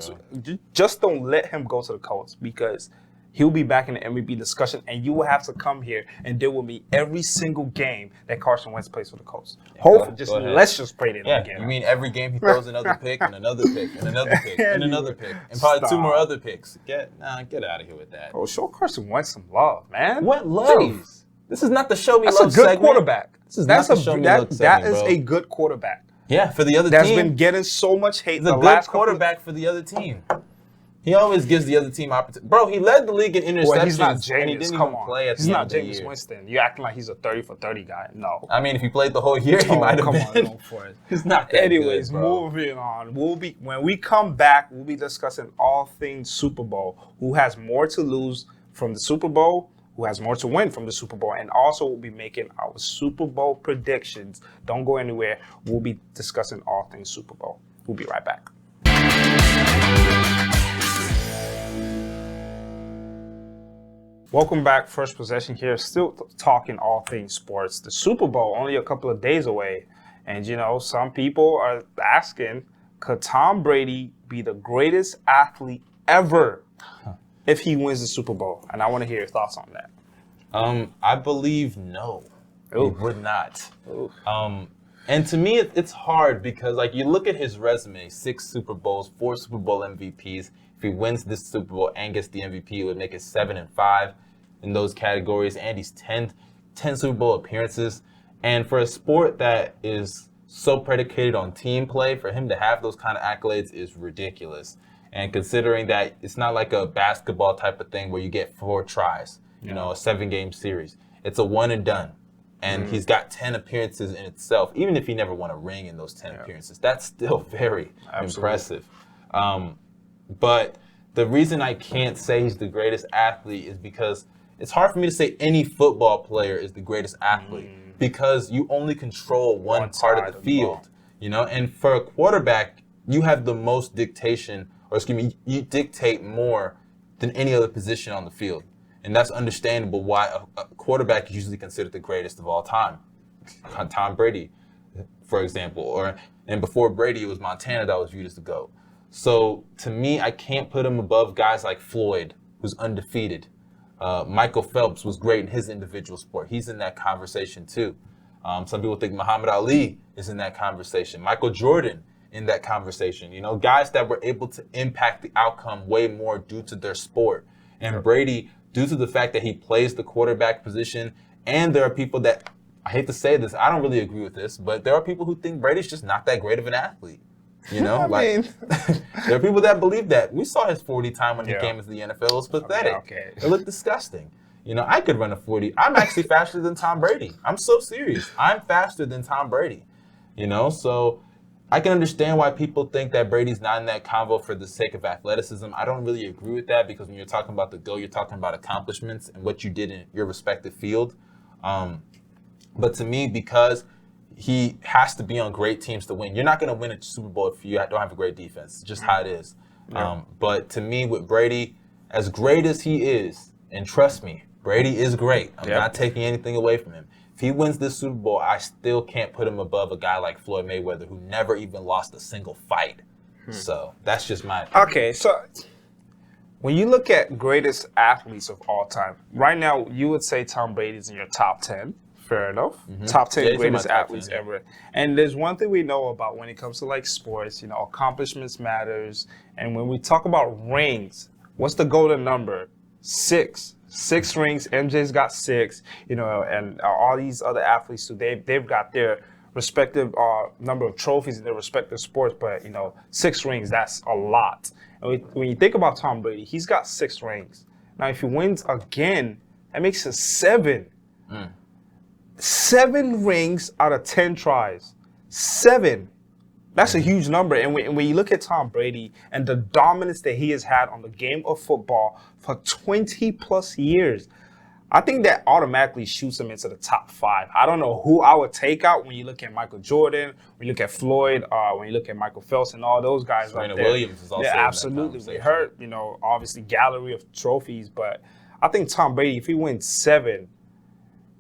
to the Colts, because he'll be back in the MVP discussion, and you will have to come here and deal with me every single game that Carson Wentz plays for the Colts. Let's just pray that again. You mean every game he throws another pick and another pick and another pick and another pick and probably 2 more other picks? Get out of here with that. Oh, show Carson Wentz some love, man. What love? Jeez. This is not the show me love segment. That's a good quarterback. That is a good quarterback. Yeah, for the other team. That's been getting so much hate. He's a good quarterback for the other team. He always gives the other team opportunity. Bro, he led the league in interceptions. Well, he's not Jameis. And he didn't even play at the end of the year. He's not Jameis Winston. You're acting like he's a 30-for-30 guy. No. I mean, if he played the whole year, he might have been. He's not that Anyways, good, bro. moving on. When we come back, we'll be discussing all things Super Bowl. Who has more to lose from the Super Bowl? Who has more to win from the Super Bowl? And also, we'll be making our Super Bowl predictions. Don't go anywhere. We'll be discussing all things Super Bowl. We'll be right back. Welcome back, First Possession here. Still talking all things sports. The Super Bowl only a couple of days away. And, you know, some people are asking, could Tom Brady be the greatest athlete ever if he wins the Super Bowl? And I want to hear your thoughts on that. I believe no. He would not. And to me, it's hard because, like, you look at his resume, 6 Super Bowls, 4 Super Bowl MVPs. If he wins this Super Bowl and gets the MVP, it would make it 7-5 in those categories. And he's 10 Super Bowl appearances. And for a sport that is so predicated on team play, for him to have those kind of accolades is ridiculous. And considering that it's not like a basketball type of thing where you get 4 tries, you know, a 7-game series. It's a one and done. And he's got 10 appearances in itself. Even if he never won a ring in those 10 appearances, that's still very impressive. But the reason I can't say he's the greatest athlete is because it's hard for me to say any football player is the greatest athlete because you only control one part of the field, you know? And for a quarterback, you have the most dictation, or excuse me, you dictate more than any other position on the field. And that's understandable why a quarterback is usually considered the greatest of all time. Tom Brady, for example, and before Brady, it was Montana that was viewed as the GOAT. So to me, I can't put him above guys like Floyd, who's undefeated. Michael Phelps was great in his individual sport. He's in that conversation too. Some people think Muhammad Ali is in that conversation. Michael Jordan in that conversation. You know, guys that were able to impact the outcome way more due to their sport. And Brady, due to the fact that he plays the quarterback position, and there are people that, I hate to say this, I don't really agree with this, but there are people who think Brady's just not that great of an athlete. You know, there are people that believe that. We saw his 40 time when he came into the NFL. It was pathetic. It looked disgusting. You know, I could run a 40. I'm actually faster than Tom Brady. I'm so serious. I'm faster than Tom Brady. You know, so I can understand why people think that Brady's not in that convo for the sake of athleticism. I don't really agree with that because when you're talking about the GOAT, you're talking about accomplishments and what you did in your respective field. But to me, because he has to be on great teams to win. You're not going to win a Super Bowl if you don't have a great defense. It's just how it is. But to me, with Brady, as great as he is, and trust me, Brady is great. I'm not taking anything away from him. If he wins this Super Bowl, I still can't put him above a guy like Floyd Mayweather who never even lost a single fight. So that's just my opinion. Okay, so when you look at greatest athletes of all time, right now you would say Tom Brady's in your top 10. Fair enough. Top 10 greatest athletes ever. And there's one thing we know about when it comes to like sports, you know, accomplishments matters. And when we talk about rings, what's the golden number? 6. 6 rings. MJ's got 6, you know, and all these other athletes, so they've got their respective number of trophies in their respective sports. But, you know, 6 rings, that's a lot. And when you think about Tom Brady, he's got 6 rings. Now, if he wins again, that makes it 7. 7 rings out of 10 tries. 7. That's a huge number. And when you look at Tom Brady and the dominance that he has had on the game of football for 20 plus years, I think that automatically shoots him into the top 5. I don't know who I would take out when you look at Michael Jordan, when you look at Floyd, when you look at Michael Phelps and all those guys Serena up there. Williams is also in that absolutely. We heard, you know, obviously gallery of trophies, but I think Tom Brady, if he wins 7,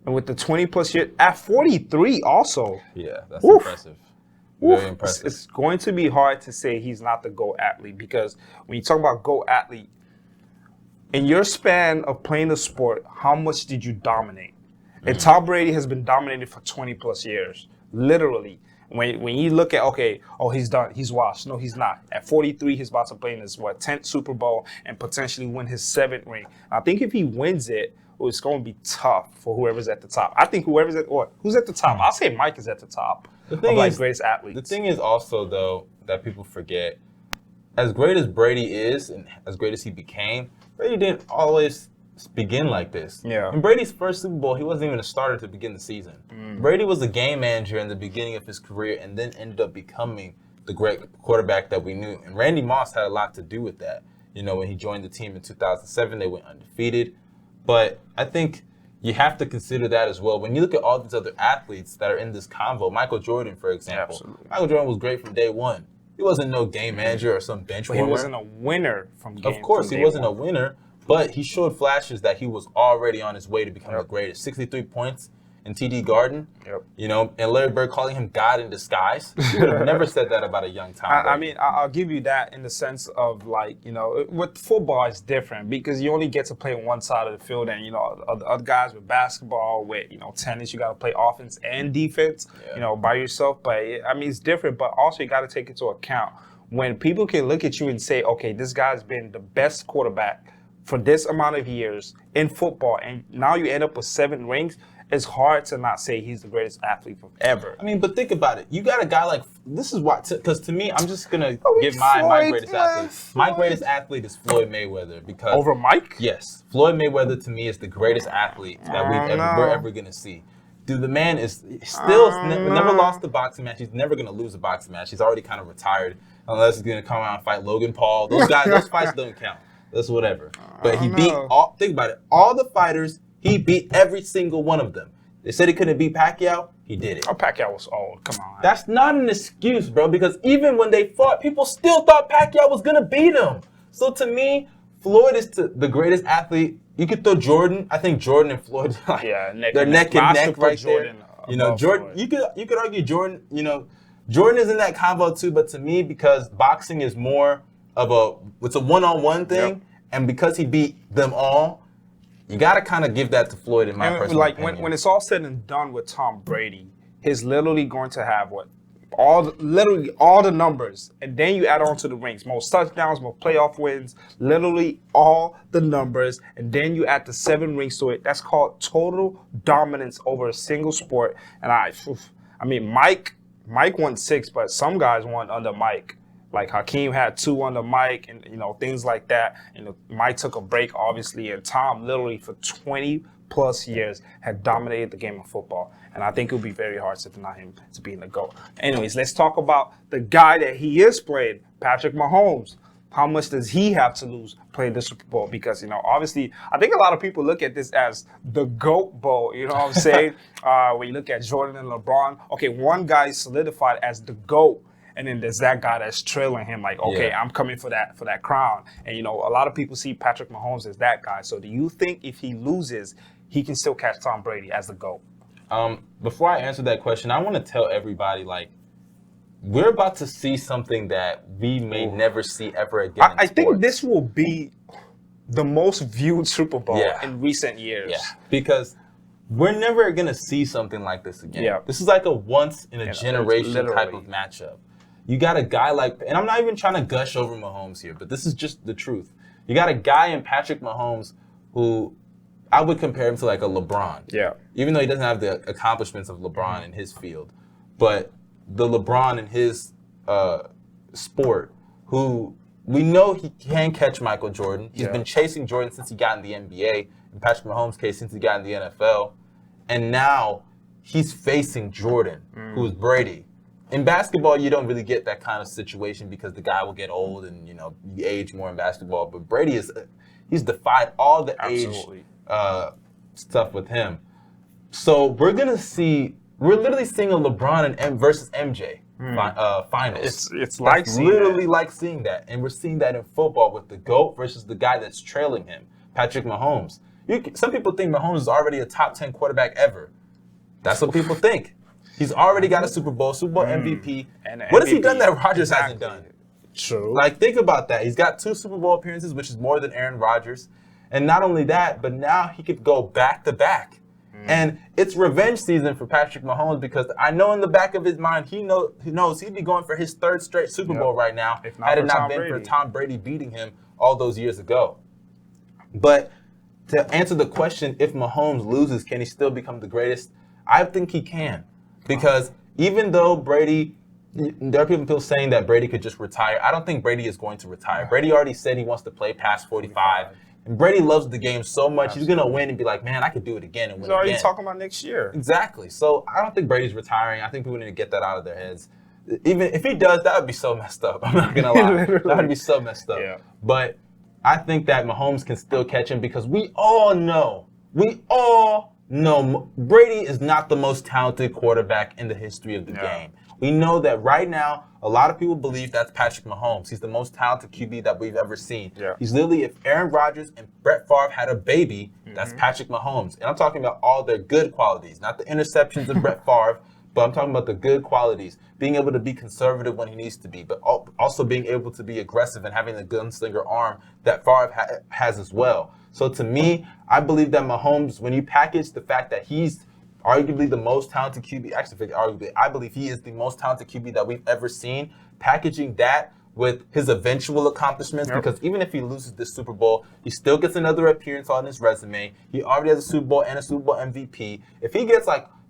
and with the 20 plus years, at 43 also. Yeah, that's impressive. Very impressive. It's going to be hard to say he's not the GOAT athlete because when you talk about GOAT athlete, in your span of playing the sport, how much did you dominate? And Tom Brady has been dominated for 20 plus years, literally. When you look at, he's done, he's washed. No, he's not. At 43, he's about to play in his, 10th Super Bowl and potentially win his 7th ring. I think if he wins it, it's going to be tough for whoever's at the top. I think who's at the top? I'll say Mike is at the top of greatest athletes. The thing is also, though, that people forget, as great as Brady is and as great as he became, Brady didn't always begin like this. Yeah. In Brady's first Super Bowl, he wasn't even a starter to begin the season. Brady was a game manager in the beginning of his career and then ended up becoming the great quarterback that we knew. And Randy Moss had a lot to do with that. You know, when he joined the team in 2007, they went undefeated. But I think you have to consider that as well. When you look at all these other athletes that are in this convo, Michael Jordan, for example. Absolutely. Michael Jordan was great from day one. He wasn't no game manager or some bench warmer. He wasn't a winner from game. Of course, he wasn't a winner, but he showed flashes that he was already on his way to become the greatest. 63 points in TD Garden. You know, and Larry Bird calling him God in disguise. He would have never said that about a young Tom Brady. I mean, I'll give you that in the sense of, like, you know, with football it's different because you only get to play one side of the field, and, you know, other guys with basketball, with, you know, tennis, you got to play offense and defense, you know, by yourself. But I mean, it's different. But also you got to take into account when people can look at you and say, okay, this guy's been the best quarterback for this amount of years in football, and now you end up with 7 rings. It's hard to not say he's the greatest athlete ever. I mean, but think about it. You got a guy like, this is why, because to me, I'm just going to give my greatest athlete. My greatest athlete is Floyd Mayweather. Because over Mike? Yes. Floyd Mayweather, to me, is the greatest athlete that we're ever going to see. Dude, the man is still never lost a boxing match. He's never going to lose a boxing match. He's already kind of retired, unless he's going to come out and fight Logan Paul. Those guys, those fights don't count. That's whatever. But he beat all, think about it, all the fighters. He beat every single one of them. They said he couldn't beat Pacquiao. He did it. Oh, Pacquiao was old. Come on. That's not an excuse, bro, because even when they fought, people still thought Pacquiao was going to beat him. So to me, Floyd is the greatest athlete. You could throw Jordan. I think Jordan and Floyd, they're neck and neck right there. You know, Jordan, you could argue Jordan, you know, Jordan is in that combo too, but to me, because boxing is more of it's a one-on-one thing, and because he beat them all, you got to kind of give that to Floyd in my personal opinion. When it's all said and done with Tom Brady, he's literally going to have, Literally all the numbers, and then you add on to the rings, most touchdowns, most playoff wins, literally all the numbers, and then you add the 7 rings to it. That's called total dominance over a single sport. And I mean, Mike won 6, but some guys won under Mike. Like Hakeem had 2 under Mike, and things like that. Mike took a break, obviously, and Tom literally for 20 plus years had dominated the game of football. And I think it would be very hard to deny him to being the GOAT. Anyways, let's talk about the guy that he is playing, Patrick Mahomes. How much does he have to lose playing the Super Bowl? Because, obviously, I think a lot of people look at this as the GOAT Bowl. You know what I'm saying? When you look at Jordan and LeBron, okay, one guy is solidified as the GOAT. And then there's that guy that's trailing him like, okay, yeah, I'm coming for that crown. And, a lot of people see Patrick Mahomes as that guy. So do you think if he loses, he can still catch Tom Brady as the GOAT? Before I answer that question, I want to tell everybody, we're about to see something that we may never see ever again. I think this will be the most viewed Super Bowl in recent years. Yeah, because we're never going to see something like this again. Yeah. This is like a once-in-a-generation type of matchup. You got a guy and I'm not even trying to gush over Mahomes here, but this is just the truth. You got a guy in Patrick Mahomes who I would compare him to like a LeBron. Yeah. Even though he doesn't have the accomplishments of LeBron in his field. But the LeBron in his sport, who we know he can catch Michael Jordan. He's been chasing Jordan since he got in the NBA. In Patrick Mahomes' case, since he got in the NFL. And now he's facing Jordan, who is Brady. In basketball, you don't really get that kind of situation because the guy will get old and, you age more in basketball. But Brady he's defied all the age stuff with him. So we're literally seeing a LeBron and versus MJ finals. It's like literally like seeing that. And we're seeing that in football with the GOAT versus the guy that's trailing him, Patrick Mahomes. Some people think Mahomes is already a top 10 quarterback ever. That's what people think. He's already got a Super Bowl MVP. And what has he done that Rodgers hasn't done? True. Think about that. He's got 2 Super Bowl appearances, which is more than Aaron Rodgers. And not only that, but now he could go back to back. And it's revenge season for Patrick Mahomes because I know in the back of his mind, he knows he'd be going for his 3rd straight Super Bowl right now had it not been for Tom Brady beating him all those years ago. But to answer the question, if Mahomes loses, can he still become the greatest? I think he can. Because even though Brady, there are people saying that Brady could just retire. I don't think Brady is going to retire. Brady already said he wants to play past 45. And Brady loves the game so much, he's going to win and be like, man, I could do it again and win again. He's already again. talking about next year. Exactly. So I don't think Brady's retiring. I think people need to get that out of their heads. Even if he does, that would be so messed up. I'm not going to lie. That would be so messed up. Yeah. But I think that Mahomes can still catch him because we all know Brady is not the most talented quarterback in the history of the game. We know that right now, a lot of people believe that's Patrick Mahomes. He's the most talented QB that we've ever seen. Yeah. He's literally, if Aaron Rodgers and Brett Favre had a baby, that's Patrick Mahomes. And I'm talking about all their good qualities, not the interceptions of Brett Favre, but I'm talking about the good qualities. Being able to be conservative when he needs to be, but also being able to be aggressive and having the gunslinger arm that Favre has as well. So to me, I believe that Mahomes, when you package the fact that he's arguably the most talented QB, I believe he is the most talented QB that we've ever seen, packaging that with his eventual accomplishments, because even if he loses this Super Bowl, he still gets another appearance on his resume. He already has a Super Bowl and a Super Bowl MVP. If he gets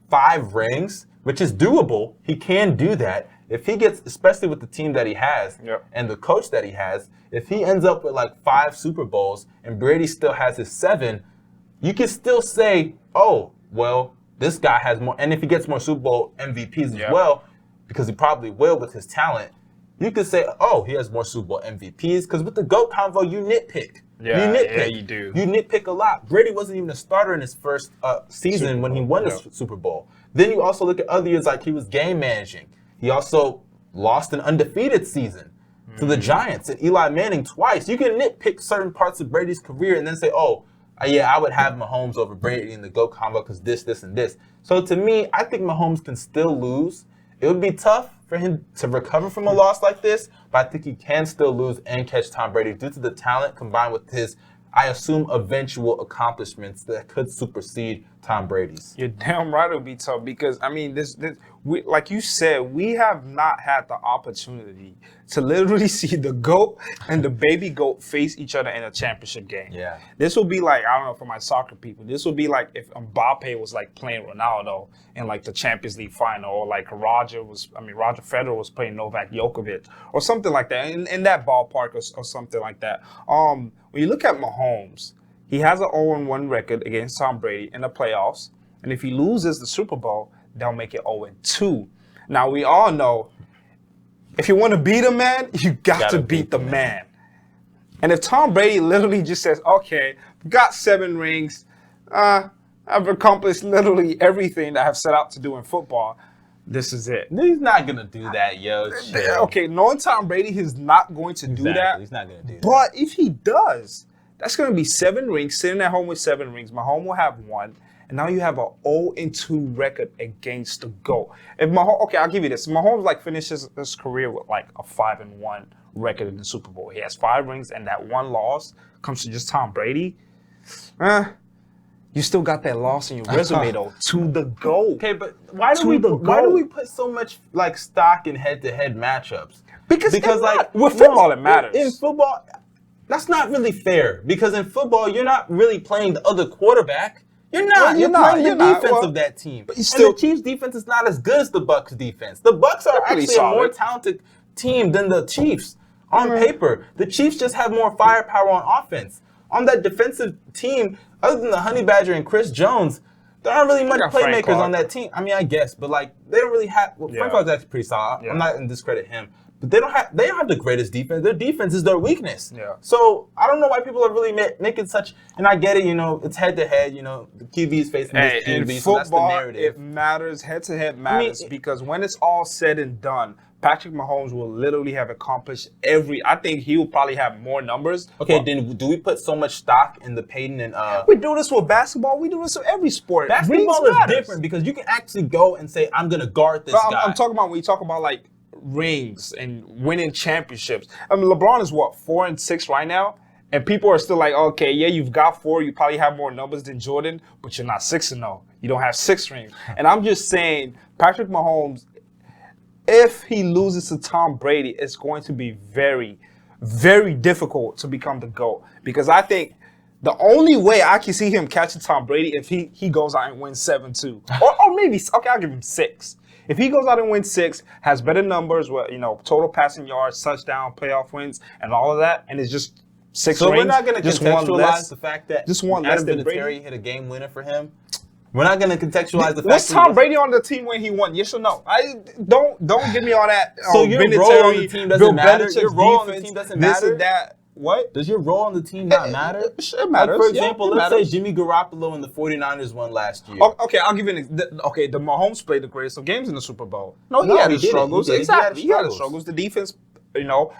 5 rings, which is doable, he can do that. If he gets, especially with the team that he has and the coach that he has, if he ends up with 5 Super Bowls and Brady still has his 7, you can still say, oh, well, this guy has more. And if he gets more Super Bowl MVPs as well, because he probably will with his talent, you could say, oh, he has more Super Bowl MVPs. Because with the GOAT convo, you nitpick. Yeah, you do. You nitpick a lot. Brady wasn't even a starter in his first season when he won the Super Bowl. Then you also look at other years like he was game managing. He also lost an undefeated season to the Giants and Eli Manning twice. You can nitpick certain parts of Brady's career and then say, oh, I would have Mahomes over Brady in the GOAT combo because this, and this. So to me, I think Mahomes can still lose. It would be tough for him to recover from a loss like this, but I think he can still lose and catch Tom Brady due to the talent combined with his I assume, eventual accomplishments that could supersede Tom Brady's. You're damn right it'll be tough because, I mean, we, like you said, we have not had the opportunity to literally see the GOAT and the baby GOAT face each other in a championship game. Yeah. This will be like, I don't know, for my soccer people, this will be like if Mbappe was like playing Ronaldo in like the Champions League final, or like Roger Federer was playing Novak Djokovic or something like that, in that ballpark or something like that. When you look at Mahomes, he has an 0-1 record against Tom Brady in the playoffs. And if he loses the Super Bowl, they'll make it 0-2. Now, we all know, if you want to beat a man, you got to beat the man. And if Tom Brady literally just says, okay, got 7 rings, I've accomplished literally everything that I've set out to do in football, this is it. He's not going to do that, yo. Chill. Okay, knowing Tom Brady, he's not going to do that. He's not going to do that. But if he does, that's going to be 7 rings, sitting at home with 7 rings. Mahomes will have 1. And now you have a 0-2 record against the GOAT. If Mahomes, okay, I'll give you this. Mahomes like finishes his career with like a 5-1 record in the Super Bowl. He has 5 rings, and that 1 loss comes to just Tom Brady. You still got that loss in your resume though, to the GOAT. Okay, but why do we put so much like stock in head-to-head matchups? Because like with football, it matters. In football, that's not really fair. Because in football, you're not really playing the other quarterback. You're not. You're playing the defense of that team. But and the Chiefs' defense is not as good as the Bucs' defense. The Bucs are actually a more talented team than the Chiefs on paper. The Chiefs just have more firepower on offense. On that defensive team, other than the Honey Badger and Chris Jones, there aren't really much playmakers on that team. I mean, I guess, but like they don't really have. Well, Frank Clark's actually pretty solid. I'm not going to discredit him, but they don't have the greatest defense. Their defense is their weakness. Yeah. So I don't know why people are really making such. And I get it, it's head to head. The QB's facing this QB. In football, so that's the narrative. It matters. Head to head matters because when it's all said and done, Patrick Mahomes will literally have accomplished I think he will probably have more numbers. Okay, then do we put so much stock in the Peyton and we do this with basketball. We do this with every sport. Basketball is different because you can actually go and say, I'm going to guard this guy. I'm talking about when you talk about like rings and winning championships. I mean, LeBron is 4-6 right now. And people are still like, okay, yeah, you've got 4. You probably have more numbers than Jordan, but you're not 6-0. You don't have 6 rings. And I'm just saying, Patrick Mahomes, if he loses to Tom Brady, it's going to be very, very difficult to become the GOAT. Because I think the only way I can see him catching Tom Brady if he goes out and wins 7-2. or maybe, okay, I'll give him 6. If he goes out and wins 6, has better numbers, total passing yards, touchdown, playoff wins, and all of that, and it's just 6 so rings. We're not going to contextualize the fact that just one less Adam than Brady hit a game winner for him. We're not going to contextualize the fact. Was Tom Brady on the team when he won? Yes or no? Don't give me all that. So your role on the team doesn't matter. Your role on the team doesn't matter. This and that. What? Does your role on the team not matter? It matters. Like, for example, let's say Jimmy Garoppolo and the 49ers won last year. Okay, I'll give you the Mahomes played the greatest of games in the Super Bowl. No, he had his struggles. Exactly. He had his struggles. The defense,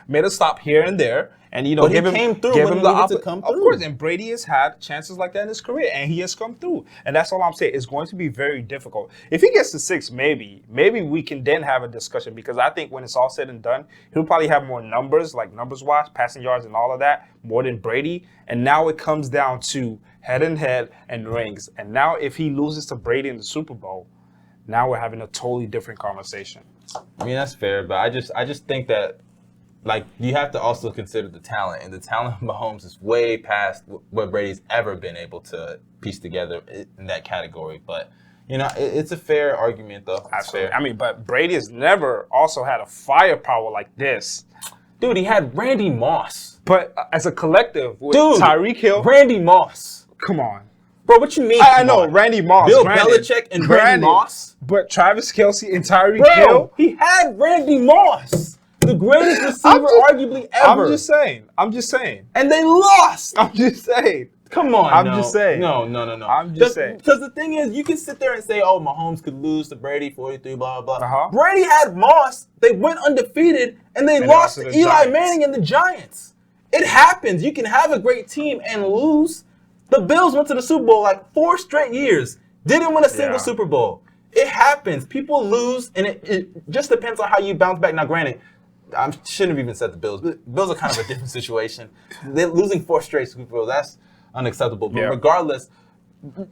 made a stop here and there. And, but he came through when he needed to come through. Of course, and Brady has had chances like that in his career, and he has come through. And that's all I'm saying. It's going to be very difficult. If he gets to 6, maybe we can then have a discussion because I think when it's all said and done, he'll probably have more numbers, like numbers-wise, passing yards and all of that, more than Brady. And now it comes down to head-and-head and rings. And now if he loses to Brady in the Super Bowl, now we're having a totally different conversation. I mean, that's fair, but I just think that you have to also consider the talent, and the talent of Mahomes is way past what Brady's ever been able to piece together in that category. But, it's a fair argument, though. Absolutely. Fair. I mean, but Brady has never also had a firepower like this. Dude, he had Randy Moss. But as a collective, with Tyreek Hill. Randy Moss. Come on. Bro, what you mean? I know, Randy Moss. Bill Belichick and Randy Moss. But Travis Kelce and Tyreek Hill. He had Randy Moss. The greatest receiver arguably ever. I'm just saying. And they lost. I'm just saying. Come on. I'm just saying. No. I'm just saying. Because the thing is, you can sit there and say, Mahomes could lose to Brady 43, blah, blah, blah. Brady had Moss. They went undefeated, and they lost to Eli Manning and the Giants. It happens. You can have a great team and lose. The Bills went to the Super Bowl 4 straight years. Didn't win a single Super Bowl. It happens. People lose, and it just depends on how you bounce back. Now, granted, I shouldn't have even said the Bills. Bills are kind of a different situation. They're losing 4 straight Super Bowls. That's unacceptable. But regardless,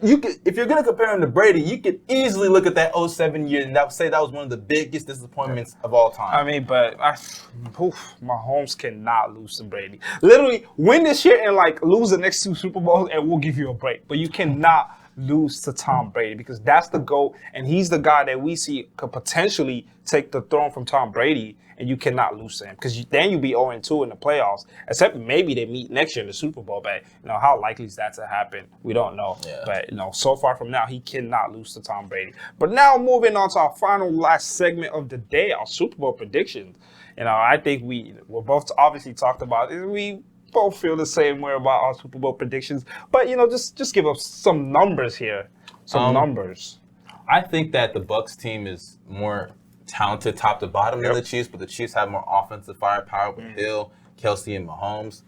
if you're going to compare him to Brady, you could easily look at that 07 year and say that was one of the biggest disappointments of all time. I mean, but Mahomes cannot lose to Brady. Literally, win this year and like lose the next 2 Super Bowls, and we'll give you a break. But you cannot lose to Tom Brady because that's the GOAT, and he's the guy that we see could potentially take the throne from Tom Brady, and you cannot lose to him because then you'll be 0-2 in the playoffs, except maybe they meet next year in the Super Bowl. But how likely is that to happen? We don't know. Yeah. But so far from now, he cannot lose to Tom Brady. But now moving on to our last segment of the day, our Super Bowl predictions. I think we're both obviously talked about it. We both feel the same way about our Super Bowl predictions. But, just give us some numbers here. Some numbers. I think that the Bucs team is more talented top to bottom than the Chiefs, but the Chiefs have more offensive firepower with Hill, Kelsey, and Mahomes.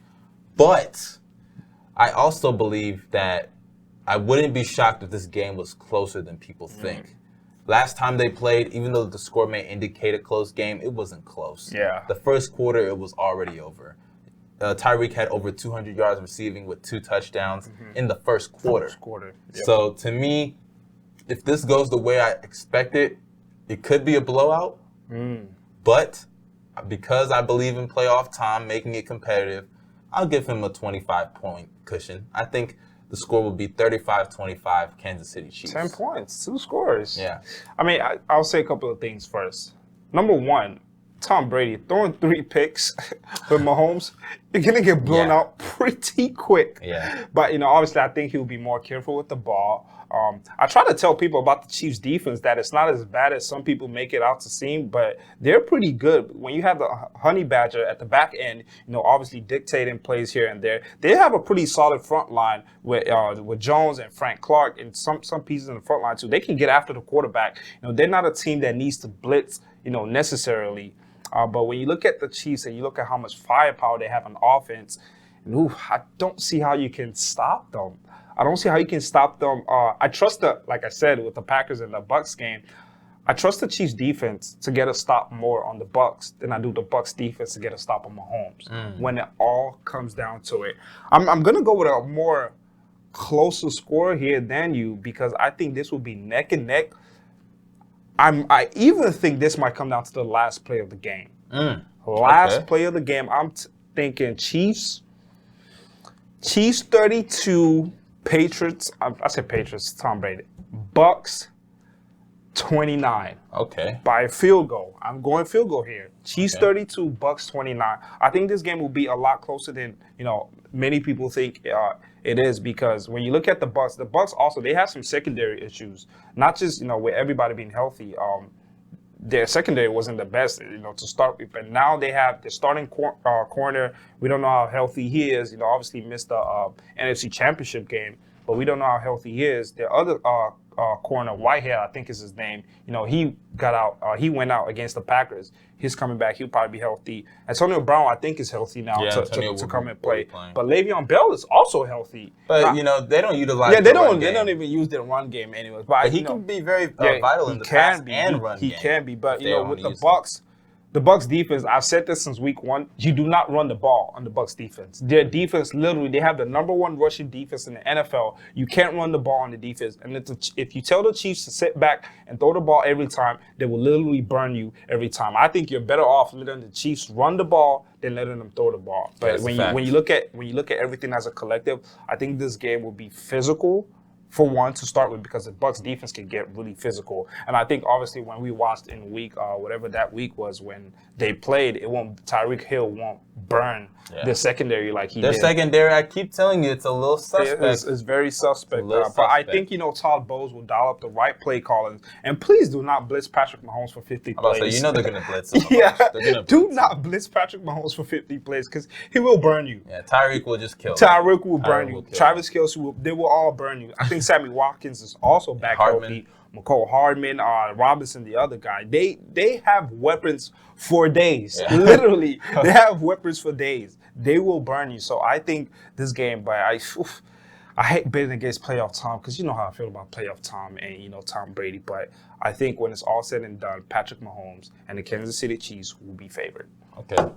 But I also believe that I wouldn't be shocked if this game was closer than people think. Last time they played, even though the score may indicate a close game, it wasn't close. Yeah. The first quarter, it was already over. Tyreek had over 200 yards receiving with 2 touchdowns in the first quarter. Yep. So to me, if this goes the way I expect it, it could be a blowout. But because I believe in playoff Tom making it competitive, I'll give him a 25-point cushion. I think the score will be 35-25 Kansas City Chiefs. 10 points, 2 scores. Yeah. I mean, I'll say a couple of things first. Number one, Tom Brady throwing 3 picks with Mahomes, you're going to get blown out pretty quick. Yeah. But, obviously I think he'll be more careful with the ball. I try to tell people about the Chiefs defense that it's not as bad as some people make it out to seem, but they're pretty good. When you have the Honey Badger at the back end, obviously dictating plays here and there, they have a pretty solid front line with Jones and Frank Clark and some pieces in the front line too. They can get after the quarterback. They're not a team that needs to blitz, necessarily. But when you look at the Chiefs and you look at how much firepower they have on offense, I don't see how you can stop them. I don't see how you can stop them. I trust like I said, with the Packers and the Bucs game, I trust the Chiefs defense to get a stop more on the Bucs than I do the Bucs defense to get a stop on Mahomes. When it all comes down to it, I'm gonna go with a more closer score here than you because I think this will be neck and neck. I even think this might come down to the last play of the game. Last play of the game, I'm thinking Chiefs 32, Patriots. I said Patriots, Tom Brady. Bucs 29. Okay. By a field goal. I'm going field goal here. Chiefs 32, Bucs 29. I think this game will be a lot closer than, many people think it is because when you look at the Bucs also, they have some secondary issues. Not just, with everybody being healthy. Their secondary wasn't the best, to start with. But now they have their starting corner. We don't know how healthy he is. Obviously missed the NFC Championship game, but we don't know how healthy he is. Their other corner, Whitehead, I think is his name. He got out. He went out against the Packers. He's coming back. He'll probably be healthy. Antonio Brown, I think, is healthy now to come and play. But Le'Veon Bell is also healthy. But they don't utilize. Yeah, they don't even use their run game anyways. But he can be very vital in the pass and run game. He can be, but with the Bucs. The Bucs defense, I've said this since week 1, you do not run the ball on the Bucs defense. Their defense, literally, they have the #1 rushing defense in the NFL. You can't run the ball on the defense. And if you tell the Chiefs to sit back and throw the ball every time, they will literally burn you every time. I think you're better off letting the Chiefs run the ball than letting them throw the ball. But when you look at everything as a collective, I think this game will be physical. For one, to start with, because the Bucs defense can get really physical. And I think, obviously, when we watched in week, whatever that week was when they played, Tyreek Hill won't burn the secondary like he did. Their secondary, I keep telling you, it's a little suspect. It's very suspect. But I think, Todd Bowles will dial up the right play calling. And please do not blitz Patrick Mahomes for 50 plays. They're going to blitz him. Do not blitz Patrick Mahomes for 50 plays because he will burn you. Yeah, Tyreek will just kill Tyreek will burn you. Travis Kelce, they will all burn you. I think Sammy Watkins is also back healthy. McCole Hardman, Robinson, the other guy. They have weapons for days. Yeah. Literally, they have weapons for days. They will burn you. So I think this game, but I hate betting against playoff Tom because you know how I feel about playoff Tom and Tom Brady. But I think when it's all said and done, Patrick Mahomes and the Kansas City Chiefs will be favored. Okay.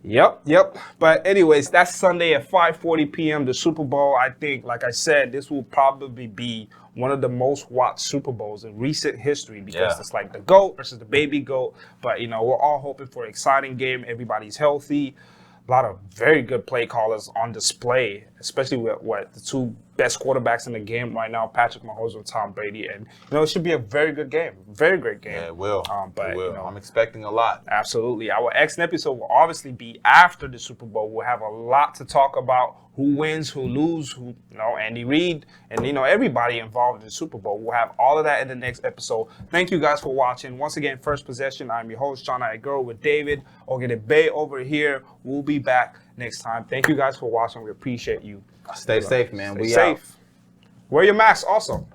Yep. But anyways, that's Sunday at 5:40 p.m. The Super Bowl. I think, like I said, this will probably be one of the most watched Super Bowls in recent history because it's like the GOAT versus the baby GOAT. But we're all hoping for an exciting game. Everybody's healthy. A lot of very good play callers on display, especially with the two best quarterbacks in the game right now, Patrick Mahomes and Tom Brady. And, it should be a very good game. Very great game. Yeah, it will. But, it will. I'm expecting a lot. Absolutely. Our next episode will obviously be after the Super Bowl. We'll have a lot to talk about. Who wins, who lose, Andy Reid, and, everybody involved in the Super Bowl. We'll have all of that in the next episode. Thank you guys for watching. Once again, First Possession. I'm your host, John Girl with David. Ogede Bay over here. We'll be back next time. Thank you guys for watching. We appreciate you. Stay safe, man. Stay safe. Wear your mask also.